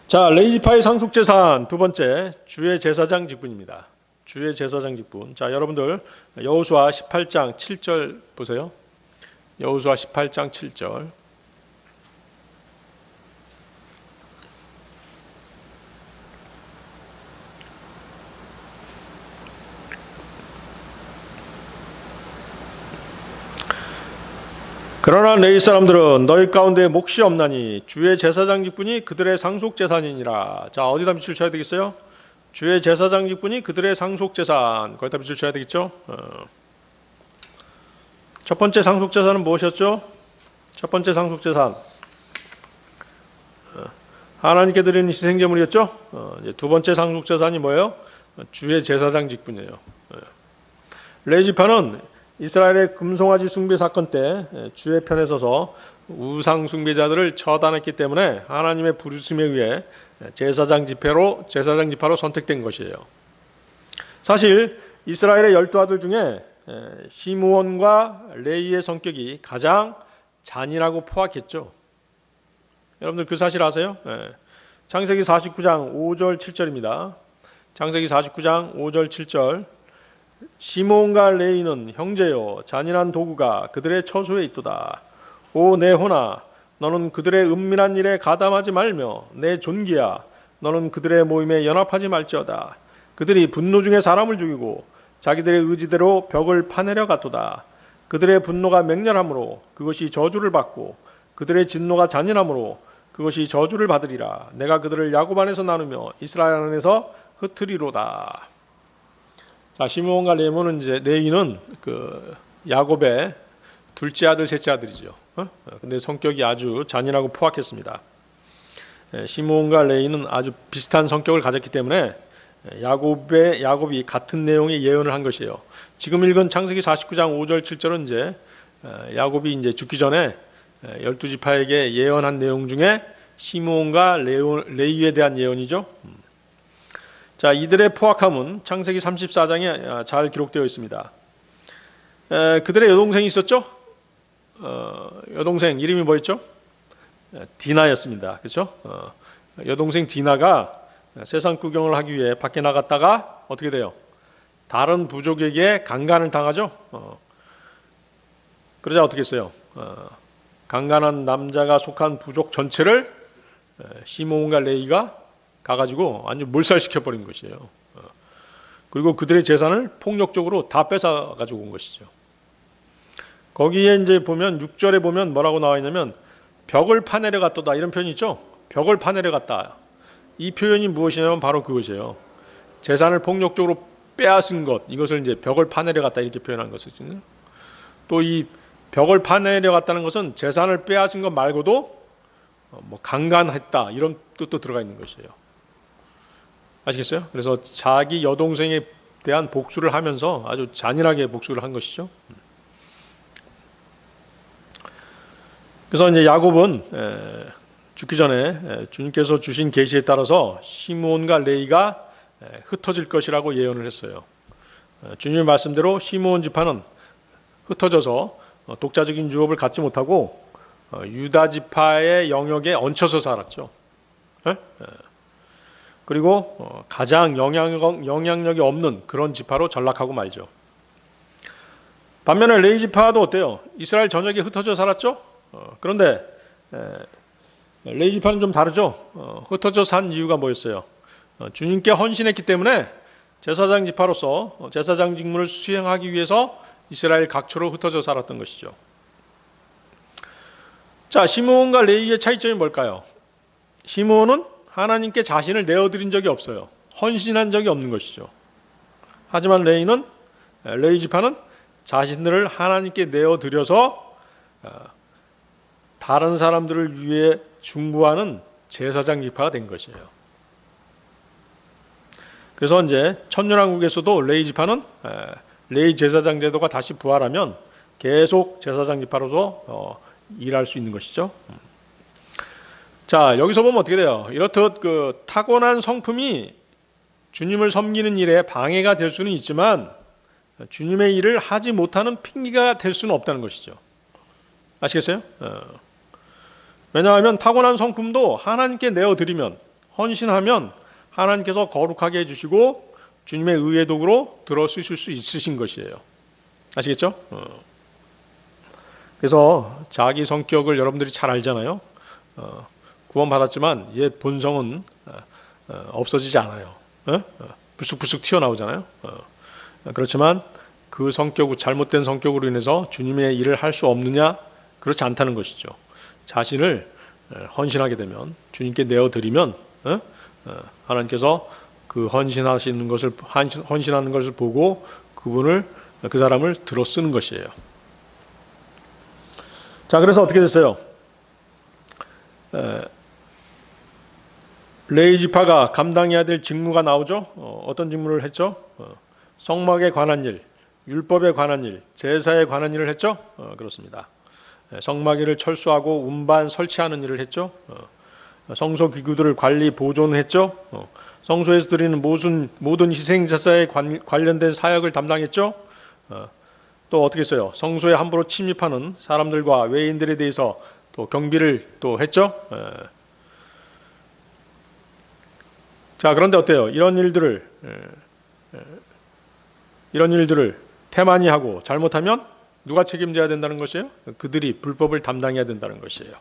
자, 레위지파의 상속재산 두 번째, 주의 제사장 직분입니다. 주의 제사장 직분. 자, 여러분들 여호수아 18장 7절 보세요. 여호수아 18장 7절. 그러나 레위 사람들은 너희 가운데 몫이 없나니 주의 제사장 직분이 그들의 상속 재산이니라. 자, 어디다 밑줄 쳐야 되겠어요? 주의 제사장 직분이 그들의 상속 재산. 거기다 밑줄 쳐야 되겠죠? 첫 번째 상속 재산은 무엇이었죠? 첫 번째 상속 재산 하나님께 드리는 희생제물이었죠? 두 번째 상속 재산이 뭐예요? 주의 제사장 직분이에요. 레위 지파는 이스라엘의 금송아지 숭배 사건 때 주의 편에 서서 우상 숭배자들을 처단했기 때문에 하나님의 부르심에 의해 제사장 지파로 선택된 것이에요. 사실 이스라엘의 12아들 중에 시므온과 레위의 성격이 가장 잔인하고 포악했죠. 여러분들 그 사실 아세요? 창세기 49장 5절 7절입니다. 창세기 49장 5절 7절. 시므온과 레위는 형제요 잔인한 도구가 그들의 처소에 있도다. 오 내 혼아 너는 그들의 은밀한 일에 가담하지 말며 내 존귀야 너는 그들의 모임에 연합하지 말지어다. 그들이 분노 중에 사람을 죽이고 자기들의 의지대로 벽을 파내려 갔도다. 그들의 분노가 맹렬함으로 그것이 저주를 받고 그들의 진노가 잔인함으로 그것이 저주를 받으리라. 내가 그들을 야곱 안에서 나누며 이스라엘 안에서 흩으리로다. 자, 시므온과 레위는 그 야곱의 둘째 아들, 셋째 아들이죠. 근데 성격이 아주 잔인하고 포악했습니다. 시므온과 레위는 아주 비슷한 성격을 가졌기 때문에 야곱이 같은 내용의 예언을 한 것이에요. 지금 읽은 창세기 49장 5절 7절은 이제 야곱이 이제 죽기 전에 12지파에게 예언한 내용 중에 시므온과 레위에 대한 예언이죠. 자, 이들의 포악함은 창세기 34장에 잘 기록되어 있습니다. 그들의 여동생이 있었죠. 여동생 이름이 뭐였죠? 디나였습니다. 그렇죠? 여동생 디나가 세상 구경을 하기 위해 밖에 나갔다가 어떻게 돼요? 다른 부족에게 강간을 당하죠. 그러자 어떻게 했어요? 강간한 남자가 속한 부족 전체를 시므온과 레위가 가가지고 완전 몰살시켜버린 것이에요. 그리고 그들의 재산을 폭력적으로 다 뺏어가지고 온 것이죠. 거기에 이제 보면 6절에 보면 뭐라고 나와 있냐면 벽을 파내려 갔도다 이런 표현이 있죠. 벽을 파내려 갔다. 이 표현이 무엇이냐면 바로 그것이에요. 재산을 폭력적으로 빼앗은 것, 이것을 이제 벽을 파내려 갔다 이렇게 표현한 것이거든요. 또 이 벽을 파내려 갔다는 것은 재산을 빼앗은 것 말고도 뭐 강간했다 이런 뜻도 들어가 있는 것이에요. 아시겠어요? 그래서 자기 여동생에 대한 복수를 하면서 아주 잔인하게 복수를 한 것이죠. 그래서 이제 야곱은 죽기 전에 주님께서 주신 계시에 따라서 시므온과 레위가 흩어질 것이라고 예언을 했어요. 주님의 말씀대로 시므온 지파는 흩어져서 독자적인 유업을 갖지 못하고 유다 지파의 영역에 얹혀서 살았죠. 그리고 가장 영향력이 없는 그런 지파로 전락하고 말죠. 반면에 레위 지파도 어때요? 이스라엘 전역에 흩어져 살았죠. 그런데 레위 지파는 좀 다르죠. 흩어져 산 이유가 뭐였어요? 주님께 헌신했기 때문에 제사장 지파로서 제사장 직무를 수행하기 위해서 이스라엘 각처로 흩어져 살았던 것이죠. 자, 시므온과 레위의 차이점이 뭘까요? 시므온은 하나님께 자신을 내어드린 적이 없어요. 헌신한 적이 없는 것이죠. 하지만 레위 지파는 자신들을 하나님께 내어드려서 다른 사람들을 위해 중보하는 제사장 지파가 된 것이에요. 그래서 이제 천년왕국에서도 레위 지파는 레위 제사장 제도가 다시 부활하면 계속 제사장 지파로서 일할 수 있는 것이죠. 자, 여기서 보면 어떻게 돼요? 이렇듯 그 타고난 성품이 주님을 섬기는 일에 방해가 될 수는 있지만 주님의 일을 하지 못하는 핑계가 될 수는 없다는 것이죠. 아시겠어요? 왜냐하면 타고난 성품도 하나님께 내어드리면, 헌신하면 하나님께서 거룩하게 해주시고 주님의 의의 도구로 들어 쓰실 수 있으신 것이에요. 아시겠죠? 그래서 자기 성격을 여러분들이 잘 알잖아요. 구원받았지만 옛 본성은 없어지지 않아요. 불쑥불쑥 튀어나오잖아요. 그렇지만 그 잘못된 성격으로 인해서 주님의 일을 할 수 없느냐? 그렇지 않다는 것이죠. 자신을 헌신하게 되면, 주님께 내어드리면 하나님께서 그 헌신하는 것을 보고 그 사람을 들어 쓰는 것이에요. 자, 그래서 어떻게 됐어요? 레위 지파가 감당해야 될 직무가 나오죠. 어떤 직무를 했죠? 성막에 관한 일, 율법에 관한 일, 제사에 관한 일을 했죠. 그렇습니다. 성막일을 철수하고 운반 설치하는 일을 했죠. 성소 기구들을 관리 보존했죠. 성소에서 드리는 모든 희생 제사에 관련된 사역을 담당했죠. 또 어떻게 했어요? 성소에 함부로 침입하는 사람들과 외인들에 대해서 또 경비를 또 했죠. 자, 그런데 어때요? 이런 일들을 태만히 하고 잘못하면 누가 책임져야 된다는 것이에요? 그들이 불법을 담당해야 된다는 것이에요.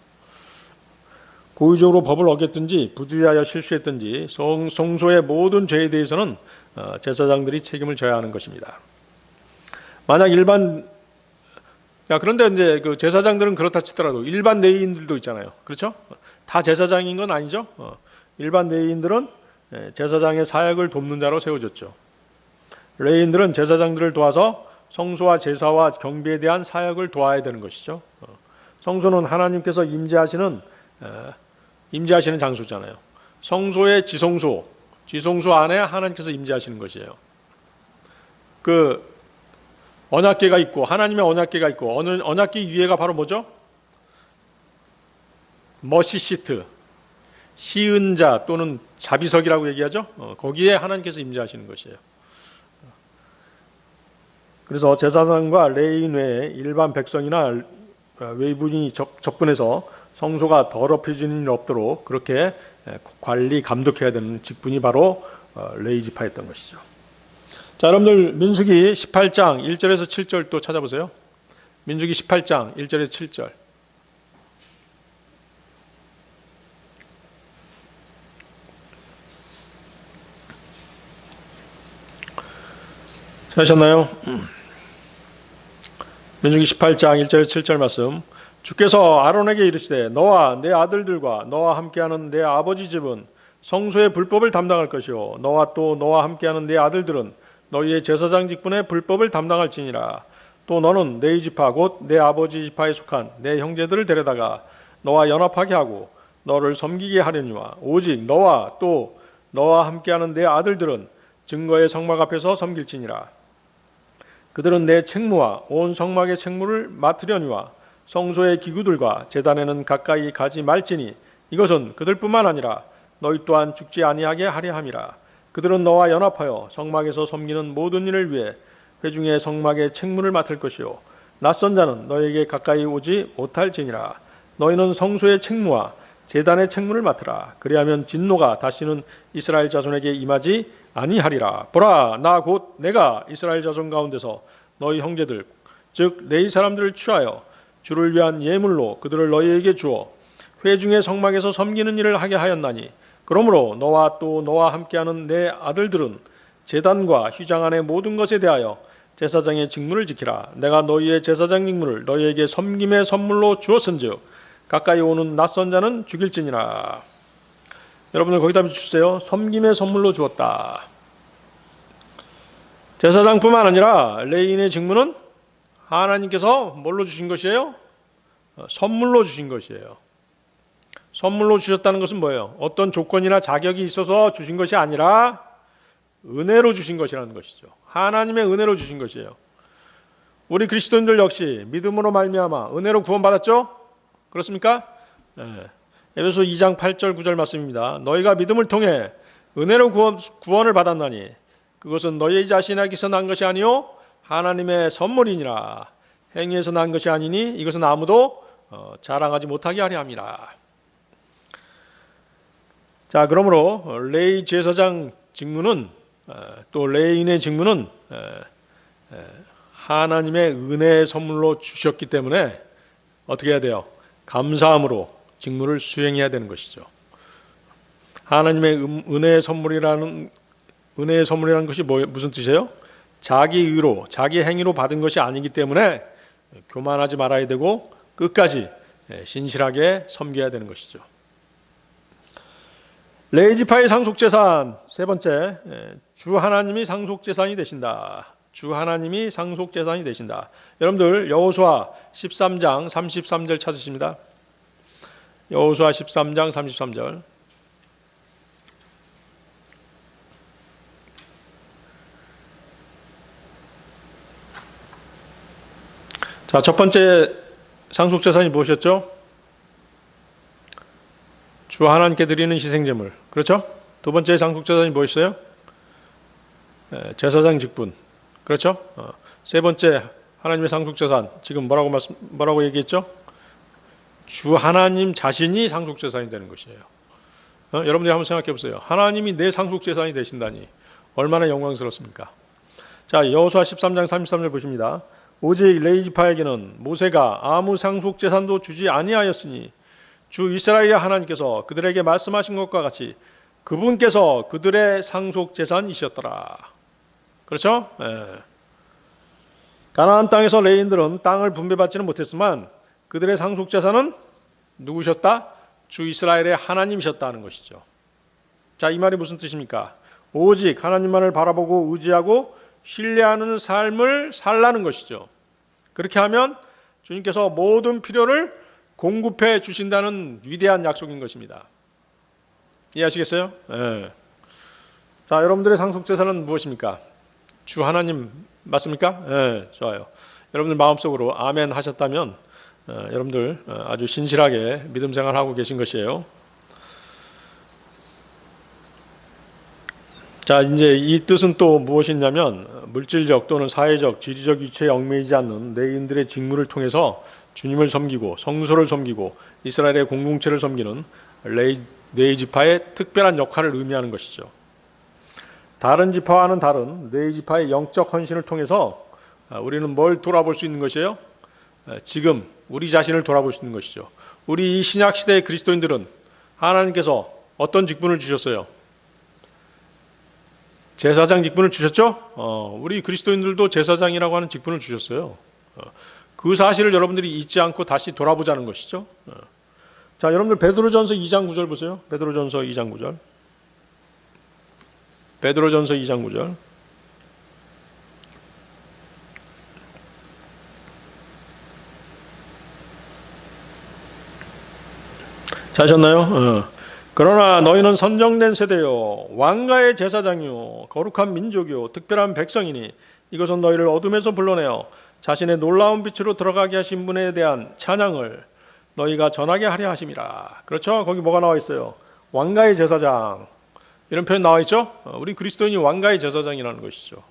고의적으로 법을 어겼든지 부주의하여 실수했든지 성소의 모든 죄에 대해서는 제사장들이 책임을 져야 하는 것입니다. 만약 그런데 이제 그 제사장들은 그렇다 치더라도 일반 레위인들도 있잖아요. 그렇죠? 다 제사장인 건 아니죠. 일반 레위인들은 제사장의 사역을 돕는 자로 세워졌죠. 레위인들은 제사장들을 도와서 성소와 제사와 경배에 대한 사역을 도와야 되는 것이죠. 성소는 하나님께서 임재하시는 장소잖아요. 성소의 지성소 안에 하나님께서 임재하시는 것이에요. 그 언약궤가 있고 하나님의 언약궤가 있고 언약궤 위에가 바로 뭐죠? 머시시트, 시은자 또는 자비석이라고 얘기하죠. 거기에 하나님께서 임재하시는 것이에요. 그래서 제사장과 레위인 외에 일반 백성이나 외부인이 접근해서 성소가 더럽혀지는 일 없도록 그렇게 관리 감독해야 되는 직분이 바로 레위 지파였던 것이죠. 자, 여러분들 민수기 18장 1절에서 7절 또 찾아보세요. 민수기 18장 1절에서 7절. 하셨나요? 민수기 18장 1절 7절 말씀. 주께서 아론에게 이르시되 너와 내 아들들과 너와 함께하는 내 아버지 집은 성소의 불법을 담당할 것이요 너와 또 너와 함께하는 내 아들들은 너희의 제사장 직분의 불법을 담당할지니라. 또 너는 내 지파 곧 내 아버지 지파에 속한 내 형제들을 데려다가 너와 연합하게 하고 너를 섬기게 하려니와 오직 너와 또 너와 함께하는 내 아들들은 증거의 성막 앞에서 섬길지니라. 그들은 내 책무와 온 성막의 책무를 맡으려니와 성소의 기구들과 제단에는 가까이 가지 말지니 이것은 그들뿐만 아니라 너희 또한 죽지 아니하게 하려 함이라. 그들은 너와 연합하여 성막에서 섬기는 모든 일을 위해 회중의 성막의 책무를 맡을 것이요 낯선 자는 너에게 가까이 오지 못할지니라. 너희는 성소의 책무와 제단의 책무를 맡으라. 그리하면 진노가 다시는 이스라엘 자손에게 임하지 아니하리라. 보라, 나 곧 내가 이스라엘 자손 가운데서 너희 형제들 즉 레위 사람들을 취하여 주를 위한 예물로 그들을 너희에게 주어 회중의 성막에서 섬기는 일을 하게 하였나니 그러므로 너와 또 너와 함께하는 내 아들들은 제단과 휘장 안의 모든 것에 대하여 제사장의 직무를 지키라. 내가 너희의 제사장 직무를 너희에게 섬김의 선물로 주었은즉 가까이 오는 낯선 자는 죽일지니라. 여러분들 거기다 주세요. 섬김의 선물로 주었다. 제사장뿐만 아니라 레위인의 직무는 하나님께서 뭘로 주신 것이에요? 선물로 주신 것이에요. 선물로 주셨다는 것은 뭐예요? 어떤 조건이나 자격이 있어서 주신 것이 아니라 은혜로 주신 것이라는 것이죠. 하나님의 은혜로 주신 것이에요. 우리 그리스도인들 역시 믿음으로 말미암아 은혜로 구원받았죠? 그렇습니까? 네. 에베소 2장 8절 9절 말씀입니다. 너희가 믿음을 통해 은혜로 구원을 받았나니 그것은 너희 자신에게서 난 것이 아니요 하나님의 선물이니라. 행위에서 난 것이 아니니 이것은 아무도 자랑하지 못하게 하려 함이라. 자, 그러므로 레위 제사장 직무는 또 레위인의 직무는 하나님의 은혜의 선물로 주셨기 때문에 어떻게 해야 돼요? 감사함으로 직무를 수행해야 되는 것이죠. 하나님의 은혜의 선물이라는 것이 무슨 뜻이에요? 자기 의로, 자기 행위로 받은 것이 아니기 때문에 교만하지 말아야 되고 끝까지 신실하게 섬겨야 되는 것이죠. 레위 지파의 상속재산 세 번째, 주 하나님이 상속재산이 되신다. 주 하나님이 상속재산이 되신다. 여러분들 여호수아 13장 33절 찾으십니다. 여호수아 13장 33절. 자, 첫 번째 상속재산이 무엇이었죠? 주 하나님께 드리는 희생제물. 그렇죠? 두 번째 상속재산이 무엇이었어요? 제사장 직분. 그렇죠? 세 번째 하나님의 상속재산. 지금 뭐라고 얘기했죠? 주 하나님 자신이 상속재산이 되는 것이에요. 여러분들이 한번 생각해 보세요. 하나님이 내 상속재산이 되신다니 얼마나 영광스럽습니까? 자, 여호수아 13장 33절 보십니다. 오직 레위지파에게는 모세가 아무 상속재산도 주지 아니하였으니 주 이스라엘의 하나님께서 그들에게 말씀하신 것과 같이 그분께서 그들의 상속재산이셨더라. 그렇죠? 예. 가나안 땅에서 레위인들은 땅을 분배받지는 못했지만 그들의 상속재산은 누구셨다? 주 이스라엘의 하나님이셨다는 것이죠. 자, 이 말이 무슨 뜻입니까? 오직 하나님만을 바라보고 의지하고 신뢰하는 삶을 살라는 것이죠. 그렇게 하면 주님께서 모든 필요를 공급해 주신다는 위대한 약속인 것입니다. 이해하시겠어요? 네. 자, 여러분들의 상속재산은 무엇입니까? 주 하나님 맞습니까? 네, 좋아요. 여러분들 마음속으로 아멘 하셨다면 여러분들 아주 신실하게 믿음 생활하고 계신 것이에요. 자, 이제 이 뜻은 또 무엇이냐면 물질적 또는 사회적, 지리적 위치에 얽매이지 않는 레위인들의 직무를 통해서 주님을 섬기고 성소를 섬기고 이스라엘의 공동체를 섬기는 레위 지파의 특별한 역할을 의미하는 것이죠. 다른 지파와는 다른 레위 지파의 영적 헌신을 통해서 우리는 뭘 돌아볼 수 있는 것이에요? 지금 우리 자신을 돌아볼 수 있는 것이죠. 우리 이 신약 시대의 그리스도인들은 하나님께서 어떤 직분을 주셨어요? 제사장 직분을 주셨죠? 우리 그리스도인들도 제사장이라고 하는 직분을 주셨어요. 그 사실을 여러분들이 잊지 않고 다시 돌아보자는 것이죠. 자, 여러분들 베드로전서 2장 9절 보세요. 베드로전서 2장 9절. 베드로전서 2장 9절. 자셨나요? 그러나 너희는 선정된 세대요 왕가의 제사장이요 거룩한 민족이요 특별한 백성이니 이것은 너희를 어둠에서 불러내어 자신의 놀라운 빛으로 들어가게 하신 분에 대한 찬양을 너희가 전하게 하려 하심이라. 그렇죠? 거기 뭐가 나와 있어요? 왕가의 제사장 이런 표현 나와 있죠? 우리 그리스도인이 왕가의 제사장이라는 것이죠.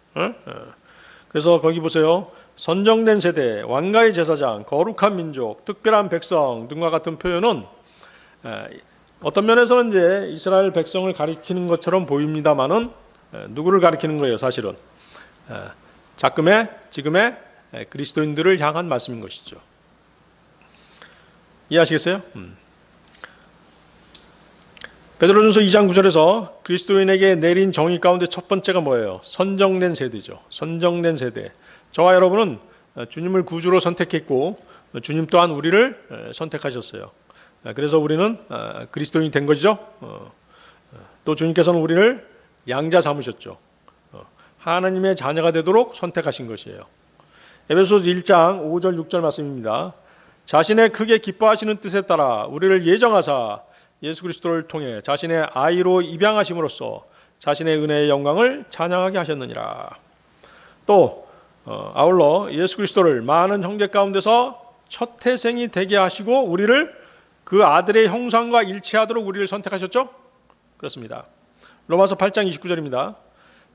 그래서 거기 보세요. 선정된 세대, 왕가의 제사장, 거룩한 민족, 특별한 백성 등과 같은 표현은 어떤 면에서는 이제 이스라엘 백성을 가리키는 것처럼 보입니다만은 누구를 가리키는 거예요? 사실은 지금의 그리스도인들을 향한 말씀인 것이죠. 이해하시겠어요? 베드로전서 2장 9절에서 그리스도인에게 내린 정의 가운데 첫 번째가 뭐예요? 선정된 세대죠. 선정된 세대. 저와 여러분은 주님을 구주로 선택했고 주님 또한 우리를 선택하셨어요. 그래서 우리는 그리스도인이 된 것이죠. 또 주님께서는 우리를 양자 삼으셨죠. 하나님의 자녀가 되도록 선택하신 것이에요. 에베소서 1장 5절 6절 말씀입니다. 자신의 크게 기뻐하시는 뜻에 따라 우리를 예정하사 예수 그리스도를 통해 자신의 아이로 입양하심으로써 자신의 은혜의 영광을 찬양하게 하셨느니라. 또 아울러 예수 그리스도를 많은 형제 가운데서 첫 태생이 되게 하시고 우리를 그 아들의 형상과 일치하도록 우리를 선택하셨죠? 그렇습니다. 로마서 8장 29절입니다.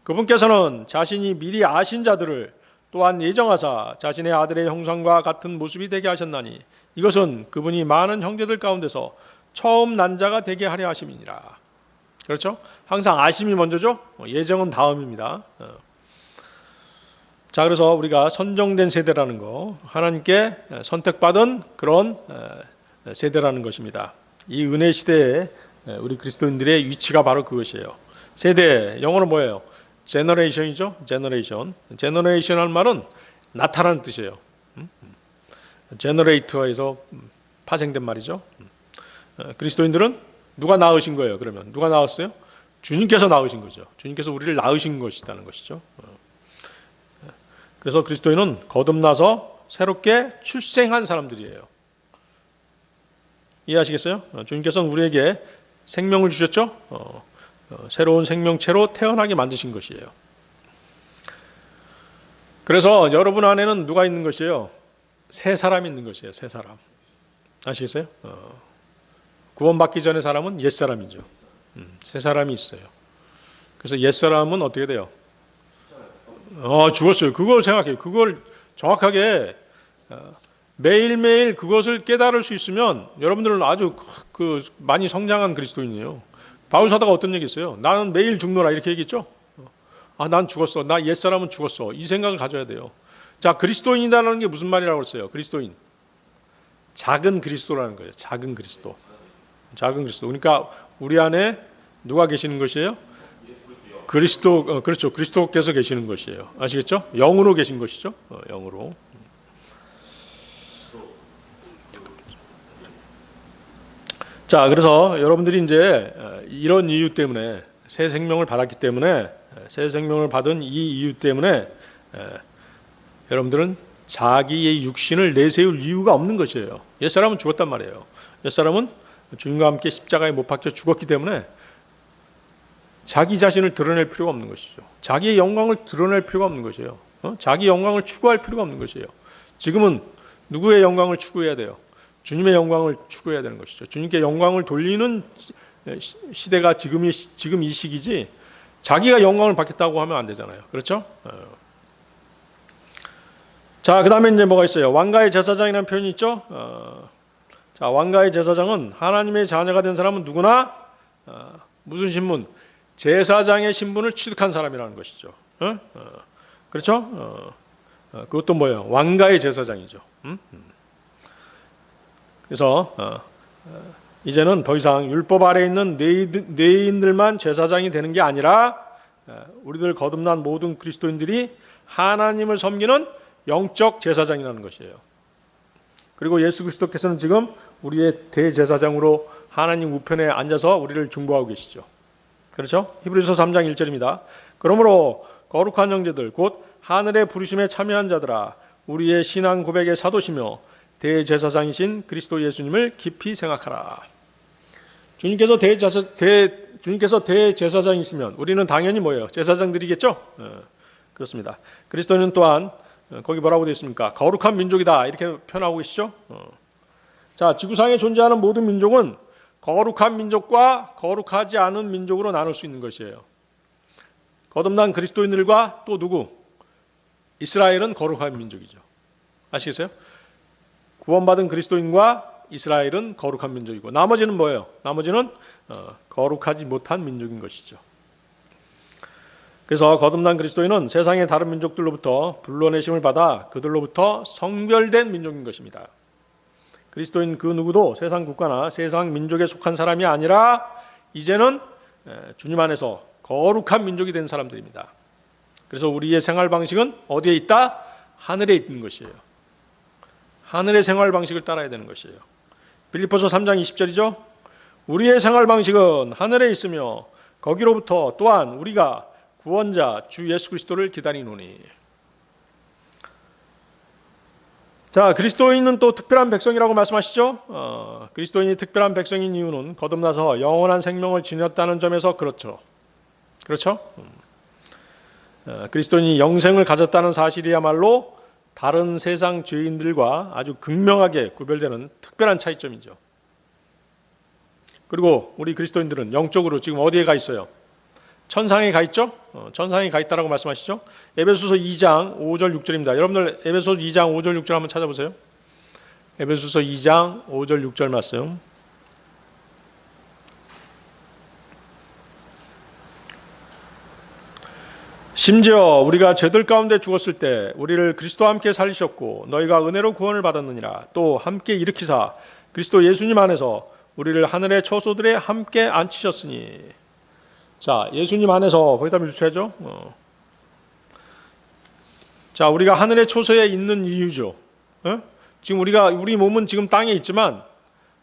그분께서는 자신이 미리 아신 자들을 또한 예정하사 자신의 아들의 형상과 같은 모습이 되게 하셨나니 이것은 그분이 많은 형제들 가운데서 처음 난 자가 되게 하려 하심이니라. 그렇죠? 항상 아심이 먼저죠? 예정은 다음입니다. 자, 그래서 우리가 선정된 세대라는 거, 하나님께 선택받은 그런 세대라는 것입니다. 이 은혜 시대에 우리 그리스도인들의 위치가 바로 그것이에요. 세대, 영어로 뭐예요? 제너레이션이죠. 제너레이션. 제너레이션 할 말은 나타나는 뜻이에요. 제너레이터에서 파생된 말이죠. 그리스도인들은 누가 낳으신 거예요? 그러면 누가 낳았어요? 주님께서 낳으신 거죠. 주님께서 우리를 낳으신 것이라는 것이죠. 그래서 그리스도인은 거듭나서 새롭게 출생한 사람들이에요. 이해하시겠어요? 주님께서는 우리에게 생명을 주셨죠? 새로운 생명체로 태어나게 만드신 것이에요. 그래서 여러분 안에는 누가 있는 것이에요? 새 사람이 있는 것이에요. 새 사람. 아시겠어요? 구원받기 전의 사람은 옛사람이죠. 새 사람이 있어요. 그래서 옛사람은 어떻게 돼요? 죽었어요. 그걸 생각해요. 그걸 정확하게 매일매일 그것을 깨달을 수 있으면 여러분들은 아주 많이 성장한 그리스도인이에요. 바울 사도가 어떤 얘기 했어요? 나는 매일 죽노라 이렇게 얘기했죠. 난 죽었어. 나 옛사람은 죽었어. 이 생각을 가져야 돼요. 자, 그리스도인이라는 게 무슨 말이라고 했어요? 그리스도인. 작은 그리스도라는 거예요. 작은 그리스도. 작은 그리스도. 그러니까 우리 안에 누가 계시는 것이에요? 그리스도, 그렇죠. 그리스도께서 계시는 것이에요. 아시겠죠? 영으로 계신 것이죠. 영으로. 자, 그래서 여러분들이 이제 이런 이유 때문에 새 생명을 받았기 때문에 새 생명을 받은 이 이유 때문에 여러분들은 자기의 육신을 내세울 이유가 없는 것이에요. 옛사람은 죽었단 말이에요. 옛사람은 주님과 함께 십자가에 못 박혀 죽었기 때문에 자기 자신을 드러낼 필요가 없는 것이죠. 자기의 영광을 드러낼 필요가 없는 것이에요. 자기 영광을 추구할 필요가 없는 것이에요. 지금은 누구의 영광을 추구해야 돼요? 주님의 영광을 추구해야 되는 것이죠. 주님께 영광을 돌리는 시대가 지금 이 시기지 자기가 영광을 받겠다고 하면 안 되잖아요. 그렇죠? 자, 그 다음에 이제 뭐가 있어요? 왕가의 제사장이라는 표현이 있죠? 자, 왕가의 제사장은 하나님의 자녀가 된 사람은 누구나 무슨 신분? 제사장의 신분을 취득한 사람이라는 것이죠. 그렇죠? 그것도 뭐예요? 왕가의 제사장이죠. 그래서 이제는 더 이상 율법 아래에 있는 뇌인들만 제사장이 되는 게 아니라 우리들 거듭난 모든 그리스도인들이 하나님을 섬기는 영적 제사장이라는 것이에요. 그리고 예수 그리스도께서는 지금 우리의 대제사장으로 하나님 우편에 앉아서 우리를 중보하고 계시죠. 그렇죠? 히브리서 3장 1절입니다. 그러므로 거룩한 형제들 곧 하늘의 부르심에 참여한 자들아 우리의 신앙 고백의 사도시며 대제사장이신 그리스도 예수님을 깊이 생각하라. 주님께서 대제사장이시면 우리는 당연히 뭐예요? 제사장들이겠죠? 그렇습니다. 그리스도는 또한 거기 뭐라고 되어 있습니까? 거룩한 민족이다 이렇게 표현하고 계시죠? 자, 지구상에 존재하는 모든 민족은 거룩한 민족과 거룩하지 않은 민족으로 나눌 수 있는 것이에요. 거듭난 그리스도인들과 또 누구? 이스라엘은 거룩한 민족이죠. 아시겠어요? 구원받은 그리스도인과 이스라엘은 거룩한 민족이고 나머지는 뭐예요? 나머지는 거룩하지 못한 민족인 것이죠. 그래서 거듭난 그리스도인은 세상의 다른 민족들로부터 불러내심을 받아 그들로부터 성별된 민족인 것입니다. 그리스도인 그 누구도 세상 국가나 세상 민족에 속한 사람이 아니라 이제는 주님 안에서 거룩한 민족이 된 사람들입니다. 그래서 우리의 생활 방식은 어디에 있다? 하늘에 있는 것이에요. 하늘의 생활 방식을 따라야 되는 것이에요. 빌립보서 3장 20절이죠. 우리의 생활 방식은 하늘에 있으며 거기로부터 또한 우리가 구원자 주 예수 그리스도를 기다리노니. 자, 그리스도인은 또 특별한 백성이라고 말씀하시죠. 그리스도인이 특별한 백성인 이유는 거듭나서 영원한 생명을 지녔다는 점에서 그렇죠. 그리스도인이 영생을 가졌다는 사실이야말로 다른 세상 죄인들과 아주 극명하게 구별되는 특별한 차이점이죠. 그리고 우리 그리스도인들은 영적으로 지금 어디에 가 있어요? 천상에 가 있죠? 천상에 가 있다라고 말씀하시죠? 에베소서 2장 5절 6절입니다. 여러분들 에베소서 2장 5절 6절 한번 찾아보세요. 에베소서 2장 5절 6절 말씀. 심지어 우리가 죄들 가운데 죽었을 때 우리를 그리스도와 함께 살리셨고 너희가 은혜로 구원을 받았느니라. 또 함께 일으키사 그리스도 예수님 안에서 우리를 하늘의 처소들에 함께 앉히셨으니. 자, 예수님 안에서 거기다 주셔야죠. 자, 우리가 하늘의 처소에 있는 이유죠. 지금 우리 몸은 지금 땅에 있지만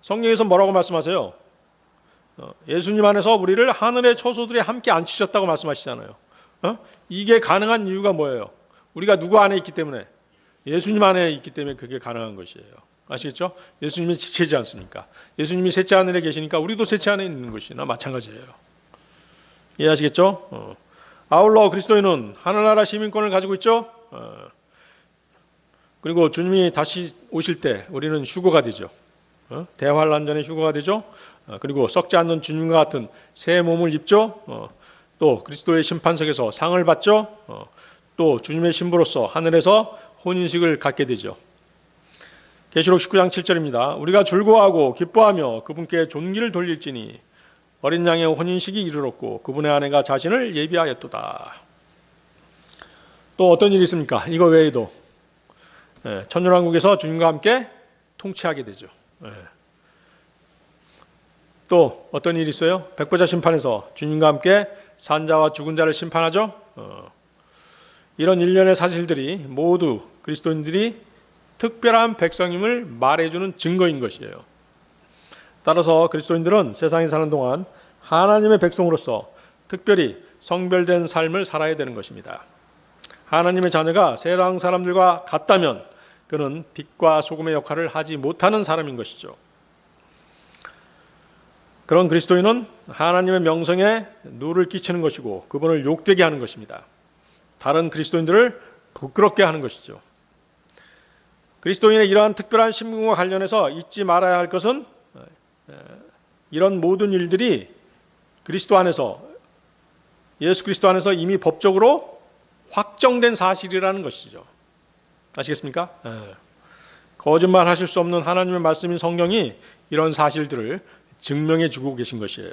성경에서 뭐라고 말씀하세요? 예수님 안에서 우리를 하늘의 처소들에 함께 앉히셨다고 말씀하시잖아요. 이게 가능한 이유가 뭐예요? 우리가 누구 안에 있기 때문에? 예수님 안에 있기 때문에 그게 가능한 것이에요. 아시겠죠? 예수님이 지체지 않습니까? 예수님이 셋째 하늘에 계시니까 우리도 셋째 안에 있는 것이나 마찬가지예요. 이해하시겠죠? 아울러 그리스도인은 하늘나라 시민권을 가지고 있죠? 그리고 주님이 다시 오실 때 우리는 휴거가 되죠. 대환란 전에 휴거가 되죠. 그리고 썩지 않는 주님과 같은 새 몸을 입죠. 또 그리스도의 심판석에서 상을 받죠. 또 주님의 신부로서 하늘에서 혼인식을 갖게 되죠. 계시록 19장 7절입니다. 우리가 즐거워하고 기뻐하며 그분께 존귀를 돌릴지니 어린 양의 혼인식이 이르렀고 그분의 아내가 자신을 예비하였도다. 또 어떤 일이 있습니까? 이거 외에도 천년왕국에서 주님과 함께 통치하게 되죠. 또 어떤 일이 있어요? 백보자 심판에서 주님과 함께 산자와 죽은 자를 심판하죠. 이런 일련의 사실들이 모두 그리스도인들이 특별한 백성임을 말해주는 증거인 것이에요. 따라서 그리스도인들은 세상에 사는 동안 하나님의 백성으로서 특별히 성별된 삶을 살아야 되는 것입니다. 하나님의 자녀가 세상 사람들과 같다면 그는 빛과 소금의 역할을 하지 못하는 사람인 것이죠. 그런 그리스도인은 하나님의 명성에 누를 끼치는 것이고 그분을 욕되게 하는 것입니다. 다른 그리스도인들을 부끄럽게 하는 것이죠. 그리스도인의 이러한 특별한 신분과 관련해서 잊지 말아야 할 것은 이런 모든 일들이 그리스도 안에서 예수 그리스도 안에서 이미 법적으로 확정된 사실이라는 것이죠. 아시겠습니까? 거짓말 하실 수 없는 하나님의 말씀인 성경이 이런 사실들을 증명해 주고 계신 것이에요.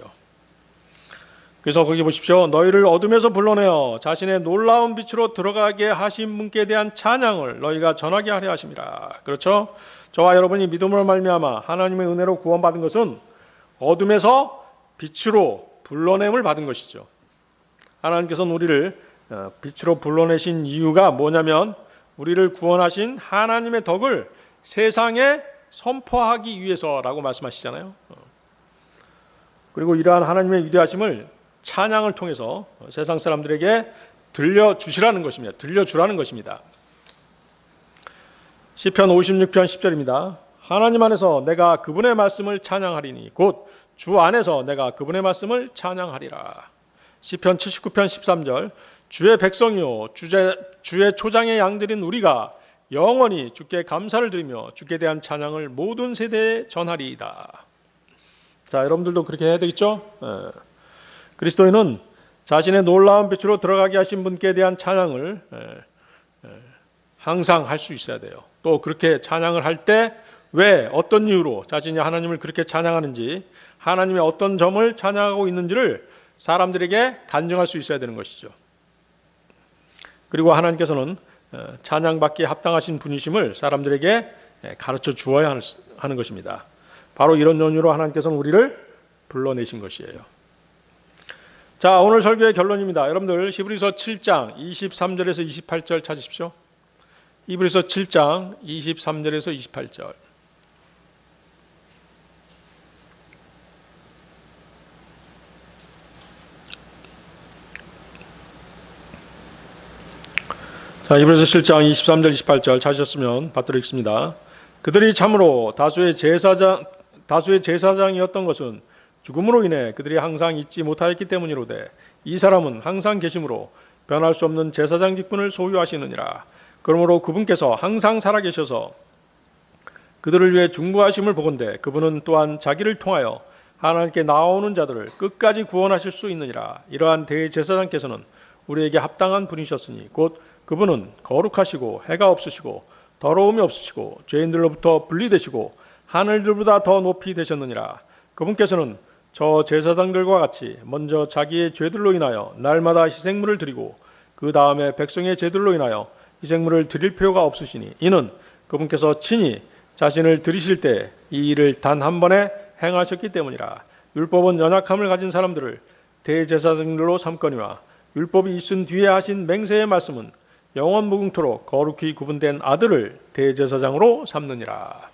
그래서 거기 보십시오. 너희를 어둠에서 불러내어 자신의 놀라운 빛으로 들어가게 하신 분께 대한 찬양을 너희가 전하게 하려 하심이라. 그렇죠? 저와 여러분이 믿음으로 말미암아 하나님의 은혜로 구원받은 것은 어둠에서 빛으로 불러냄을 받은 것이죠. 하나님께서는 우리를 빛으로 불러내신 이유가 뭐냐면 우리를 구원하신 하나님의 덕을 세상에 선포하기 위해서라고 말씀하시잖아요. 그리고 이러한 하나님의 위대하심을 찬양을 통해서 세상 사람들에게 들려주시라는 것입니다. 들려주라는 것입니다. 시편 56편 10절입니다. 하나님 안에서 내가 그분의 말씀을 찬양하리니 곧 주 안에서 내가 그분의 말씀을 찬양하리라. 시편 79편 13절 주의 백성이요 주의 초장의 양들인 우리가 영원히 주께 감사를 드리며 주께 대한 찬양을 모든 세대에 전하리이다. 자, 여러분들도 그렇게 해야 되겠죠? 그리스도인은 자신의 놀라운 빛으로 들어가게 하신 분께 대한 찬양을 항상 할 수 있어야 돼요. 또 그렇게 찬양을 할 때 왜 어떤 이유로 자신이 하나님을 그렇게 찬양하는지 하나님의 어떤 점을 찬양하고 있는지를 사람들에게 간증할 수 있어야 되는 것이죠. 그리고 하나님께서는 찬양받기에 합당하신 분이심을 사람들에게 가르쳐 주어야 하는 것입니다. 바로 이런 연유로 하나님께서는 우리를 불러내신 것이에요. 자, 오늘 설교의 결론입니다. 여러분들 히브리서 7장 23절에서 28절 찾으십시오. 히브리서 7장 23절에서 28절. 자, 히브리서 7장 23절 28절 찾으셨으면 받들어 읽습니다. 그들이 참으로 다수의 제사장이었던 것은 죽음으로 인해 그들이 항상 잊지 못하였기 때문이로되 이 사람은 항상 계심으로 변할 수 없는 제사장 직분을 소유하시느니라. 그러므로 그분께서 항상 살아계셔서 그들을 위해 중보하심을 보건대 그분은 또한 자기를 통하여 하나님께 나오는 자들을 끝까지 구원하실 수 있느니라. 이러한 대제사장께서는 우리에게 합당한 분이셨으니 곧 그분은 거룩하시고 해가 없으시고 더러움이 없으시고 죄인들로부터 분리되시고 하늘들보다 더 높이 되셨느니라. 그분께서는 저 제사장들과 같이 먼저 자기의 죄들로 인하여 날마다 희생물을 드리고 그 다음에 백성의 죄들로 인하여 희생물을 드릴 필요가 없으시니 이는 그분께서 친히 자신을 드리실 때 이 일을 단 한 번에 행하셨기 때문이라. 율법은 연약함을 가진 사람들을 대제사장들로 삼거니와 율법이 있은 뒤에 하신 맹세의 말씀은 영원 무궁토록 거룩히 구분된 아들을 대제사장으로 삼느니라.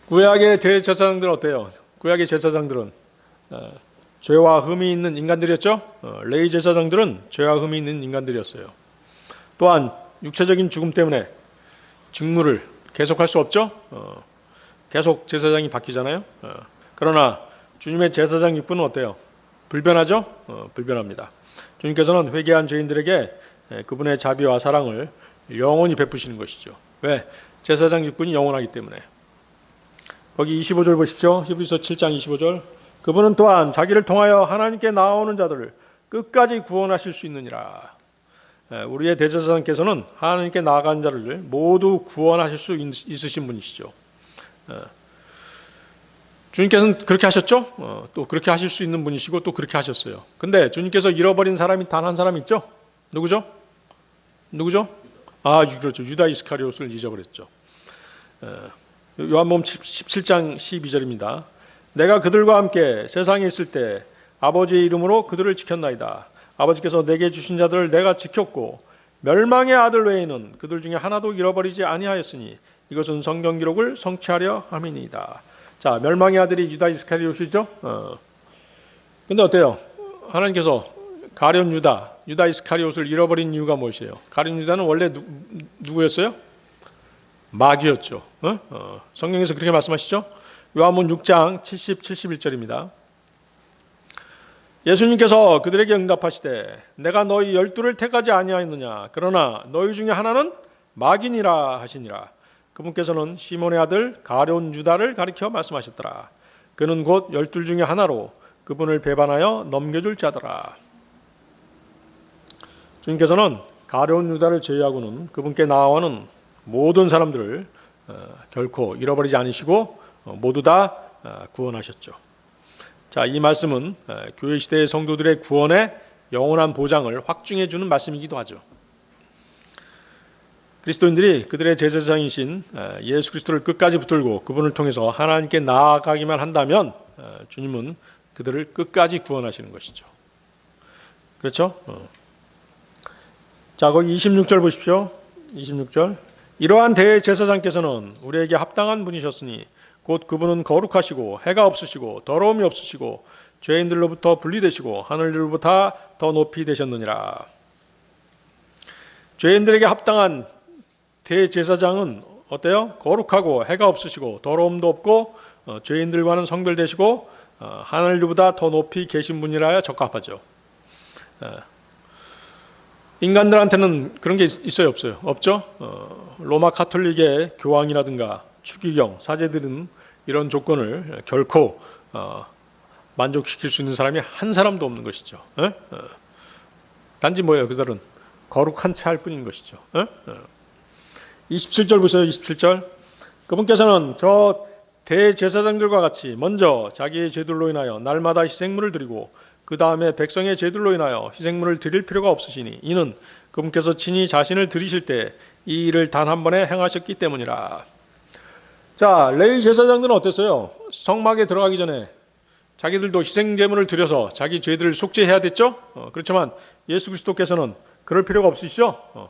구약의 대제사장들은 어때요? 구약의 제사장들은 죄와 흠이 있는 인간들이었죠. 레위 제사장들은 죄와 흠이 있는 인간들이었어요. 또한 육체적인 죽음 때문에 직무를 계속할 수 없죠. 계속 제사장이 바뀌잖아요. 그러나 주님의 제사장 직분은 어때요? 불변하죠? 불변합니다. 주님께서는 회개한 죄인들에게 그분의 자비와 사랑을 영원히 베푸시는 것이죠. 왜? 제사장 직분이 영원하기 때문에. 거기 25절 보십시오. 히브리서 7장 25절. 그분은 또한 자기를 통하여 하나님께 나아오는 자들을 끝까지 구원하실 수 있느니라. 우리의 대제사장께서는 하나님께 나아간 자를 모두 구원하실 수 있으신 분이시죠. 주님께서는 그렇게 하셨죠? 또 그렇게 하실 수 있는 분이시고 또 그렇게 하셨어요. 근데 주님께서 잃어버린 사람이 단 한 사람 있죠? 누구죠? 그렇죠. 유다 이스카리옷을 잊어버렸죠. 요한복음 17장 12절입니다. 내가 그들과 함께 세상에 있을 때 아버지의 이름으로 그들을 지켰나이다. 아버지께서 내게 주신 자들을 내가 지켰고 멸망의 아들 외에는 그들 중에 하나도 잃어버리지 아니하였으니 이것은 성경 기록을 성취하려 함이니이다. 자, 멸망의 아들이 유다 이스카리옷이죠. 근데 어때요? 하나님께서 가룟 유다 이스카리옷을 잃어버린 이유가 무엇이에요? 가룟 유다는 원래 누구였어요? 마귀였죠. 성경에서 그렇게 말씀하시죠. 요한복음 6장 70, 71절입니다. 예수님께서 그들에게 응답하시되 내가 너희 12를 택하지 아니하였느냐 그러나 너희 중에 하나는 마귀니라 하시니라. 그분께서는 시몬의 아들 가룟 유다를 가리켜 말씀하셨더라. 그는 곧 12 중에 하나로 그분을 배반하여 넘겨줄 자더라. 주님께서는 가룟 유다를 제외하고는 그분께 나아오는 모든 사람들을 결코 잃어버리지 않으시고 모두 다 구원하셨죠. 자, 이 말씀은 교회 시대의 성도들의 구원의 영원한 보장을 확증해 주는 말씀이기도 하죠. 그리스도인들이 그들의 제사장이신 예수 그리스도를 끝까지 붙들고 그분을 통해서 하나님께 나아가기만 한다면 주님은 그들을 끝까지 구원하시는 것이죠. 그렇죠? 자, 거기 26절 보십시오. 26절. 이러한 대제사장께서는 우리에게 합당한 분이셨으니 곧 그분은 거룩하시고 해가 없으시고 더러움이 없으시고 죄인들로부터 분리되시고 하늘로부터 더 높이 되셨느니라. 죄인들에게 합당한 대제사장은 어때요? 거룩하고 해가 없으시고 더러움도 없고 죄인들과는 성별되시고 하늘로보다 더 높이 계신 분이라야 적합하죠. 인간들한테는 그런 게 있어요, 없어요? 없죠? 로마 카톨릭의 교황이라든가 추기경, 사제들은 이런 조건을 결코 만족시킬 수 있는 사람이 한 사람도 없는 것이죠. 단지 뭐예요? 그들은 거룩한 채 할 뿐인 것이죠. 27절 보세요. 27절. 그분께서는 저 대제사장들과 같이 먼저 자기의 죄들로 인하여 날마다 희생물을 드리고 그 다음에 백성의 죄들로 인하여 희생물을 드릴 필요가 없으시니 이는 그분께서 친히 자신을 드리실 때 이 일을 단 한 번에 행하셨기 때문이라. 자, 레위 제사장들은 어땠어요? 성막에 들어가기 전에 자기들도 희생제물을 드려서 자기 죄들을 속죄해야 됐죠? 그렇지만 예수 그리스도께서는 그럴 필요가 없으시죠?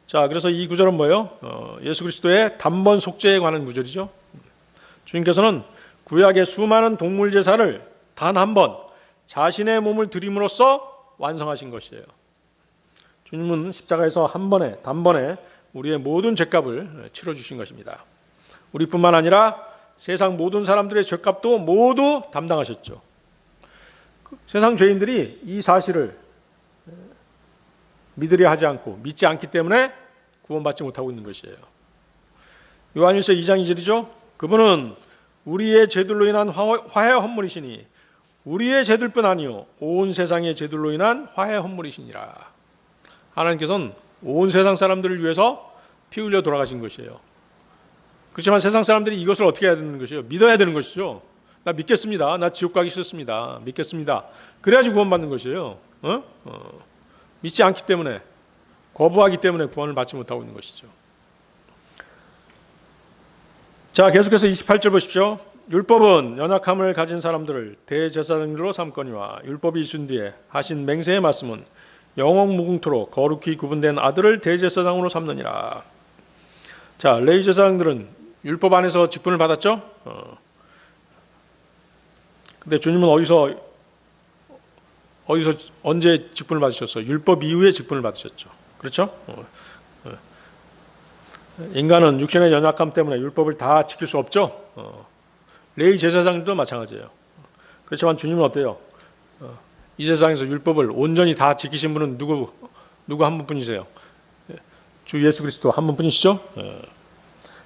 자, 그래서 이 구절은 뭐예요? 예수 그리스도의 단번 속죄에 관한 구절이죠. 주님께서는 구약의 수많은 동물 제사를 단 한 번 자신의 몸을 드림으로써 완성하신 것이에요. 주님은 십자가에서 한 번에 단번에 우리의 모든 죄값을 치러주신 것입니다. 우리뿐만 아니라 세상 모든 사람들의 죄값도 모두 담당하셨죠. 세상 죄인들이 이 사실을 믿으려 하지 않고 믿지 않기 때문에 구원받지 못하고 있는 것이에요. 요한일서 2장 2절이죠. 그분은 우리의 죄들로 인한 화해 헌물이시니 우리의 죄들뿐 아니요 온 세상의 죄들로 인한 화해 헌물이시니라. 하나님께서는 온 세상 사람들을 위해서 피 흘려 돌아가신 것이에요. 그렇지만 세상 사람들이 이것을 어떻게 해야 되는 것이에요? 믿어야 되는 것이죠. 나 믿겠습니다. 나 지옥 가기 싫습니다. 믿겠습니다. 그래야지 구원받는 것이에요. 믿지 않기 때문에, 거부하기 때문에 구원을 받지 못하고 있는 것이죠. 자, 계속해서 28절 보십시오. 율법은 연약함을 가진 사람들을 대제사장들로 삼거니와 율법이 이순 뒤에 하신 맹세의 말씀은 영원 무궁토록 거룩히 구분된 아들을 대제사장으로 삼느니라. 자, 레위 제사장들은 율법 안에서 직분을 받았죠. 근데 주님은 언제 직분을 받으셨어요? 율법 이후에 직분을 받으셨죠. 그렇죠? 인간은 육신의 연약함 때문에 율법을 다 지킬 수 없죠. 레위 제사장들도 마찬가지예요. 그렇지만 주님은 어때요? 이 세상에서 율법을 온전히 다 지키신 분은 누구 한 분뿐이세요? 주 예수 그리스도 한 분뿐이시죠?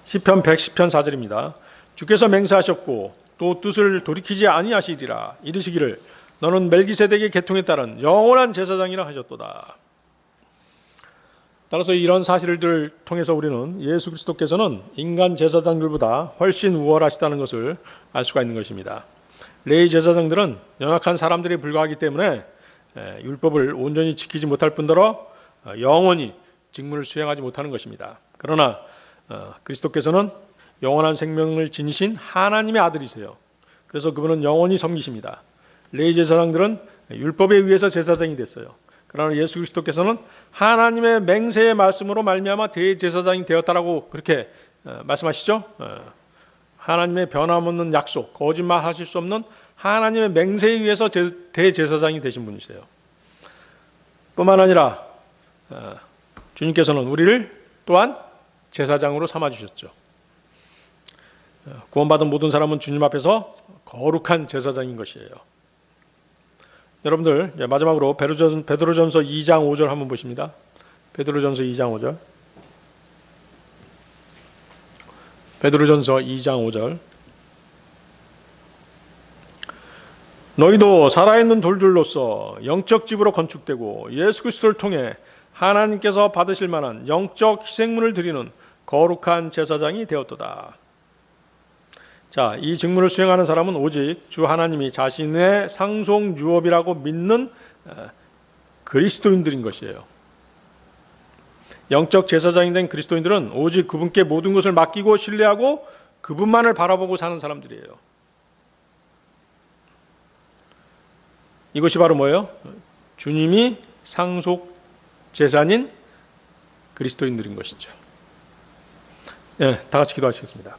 시편 110편 4절입니다. 주께서 맹세하셨고 또 뜻을 돌이키지 아니하시리라. 이르시기를 너는 멜기세덱의 계통에 따른 영원한 제사장이라 하셨도다. 따라서 이런 사실들을 통해서 우리는 예수 그리스도께서는 인간 제사장들보다 훨씬 우월하시다는 것을 알 수가 있는 것입니다. 레위 제사장들은 연약한 사람들에 불과하기 때문에 율법을 온전히 지키지 못할 뿐더러 영원히 직무를 수행하지 못하는 것입니다. 그러나 그리스도께서는 영원한 생명을 지니신 하나님의 아들이세요. 그래서 그분은 영원히 섬기십니다. 레위 제사장들은 율법에 의해서 제사장이 됐어요. 그러나 예수 그리스도께서는 하나님의 맹세의 말씀으로 말미암아 대제사장이 되었다라고 그렇게 말씀하시죠. 하나님의 변함없는 약속, 거짓말하실 수 없는 하나님의 맹세에 의해서 대제사장이 되신 분이세요. 뿐만 아니라 주님께서는 우리를 또한 제사장으로 삼아주셨죠. 구원받은 모든 사람은 주님 앞에서 거룩한 제사장인 것이에요. 여러분들 마지막으로 베드로전서 2장 5절 한번 보십니다. 베드로전서 2장 5절. 베드로전서 2장 5절. 너희도 살아있는 돌들로서 영적 집으로 건축되고 예수 그리스도를 통해 하나님께서 받으실 만한 영적 희생물을 드리는 거룩한 제사장이 되었도다. 자, 이 직무를 수행하는 사람은 오직 주 하나님이 자신의 상속 유업이라고 믿는 그리스도인들인 것이에요. 영적 제사장이 된 그리스도인들은 오직 그분께 모든 것을 맡기고 신뢰하고 그분만을 바라보고 사는 사람들이에요. 이것이 바로 뭐예요? 주님이 상속 제사인 그리스도인들인 것이죠. 다 같이 기도하시겠습니다.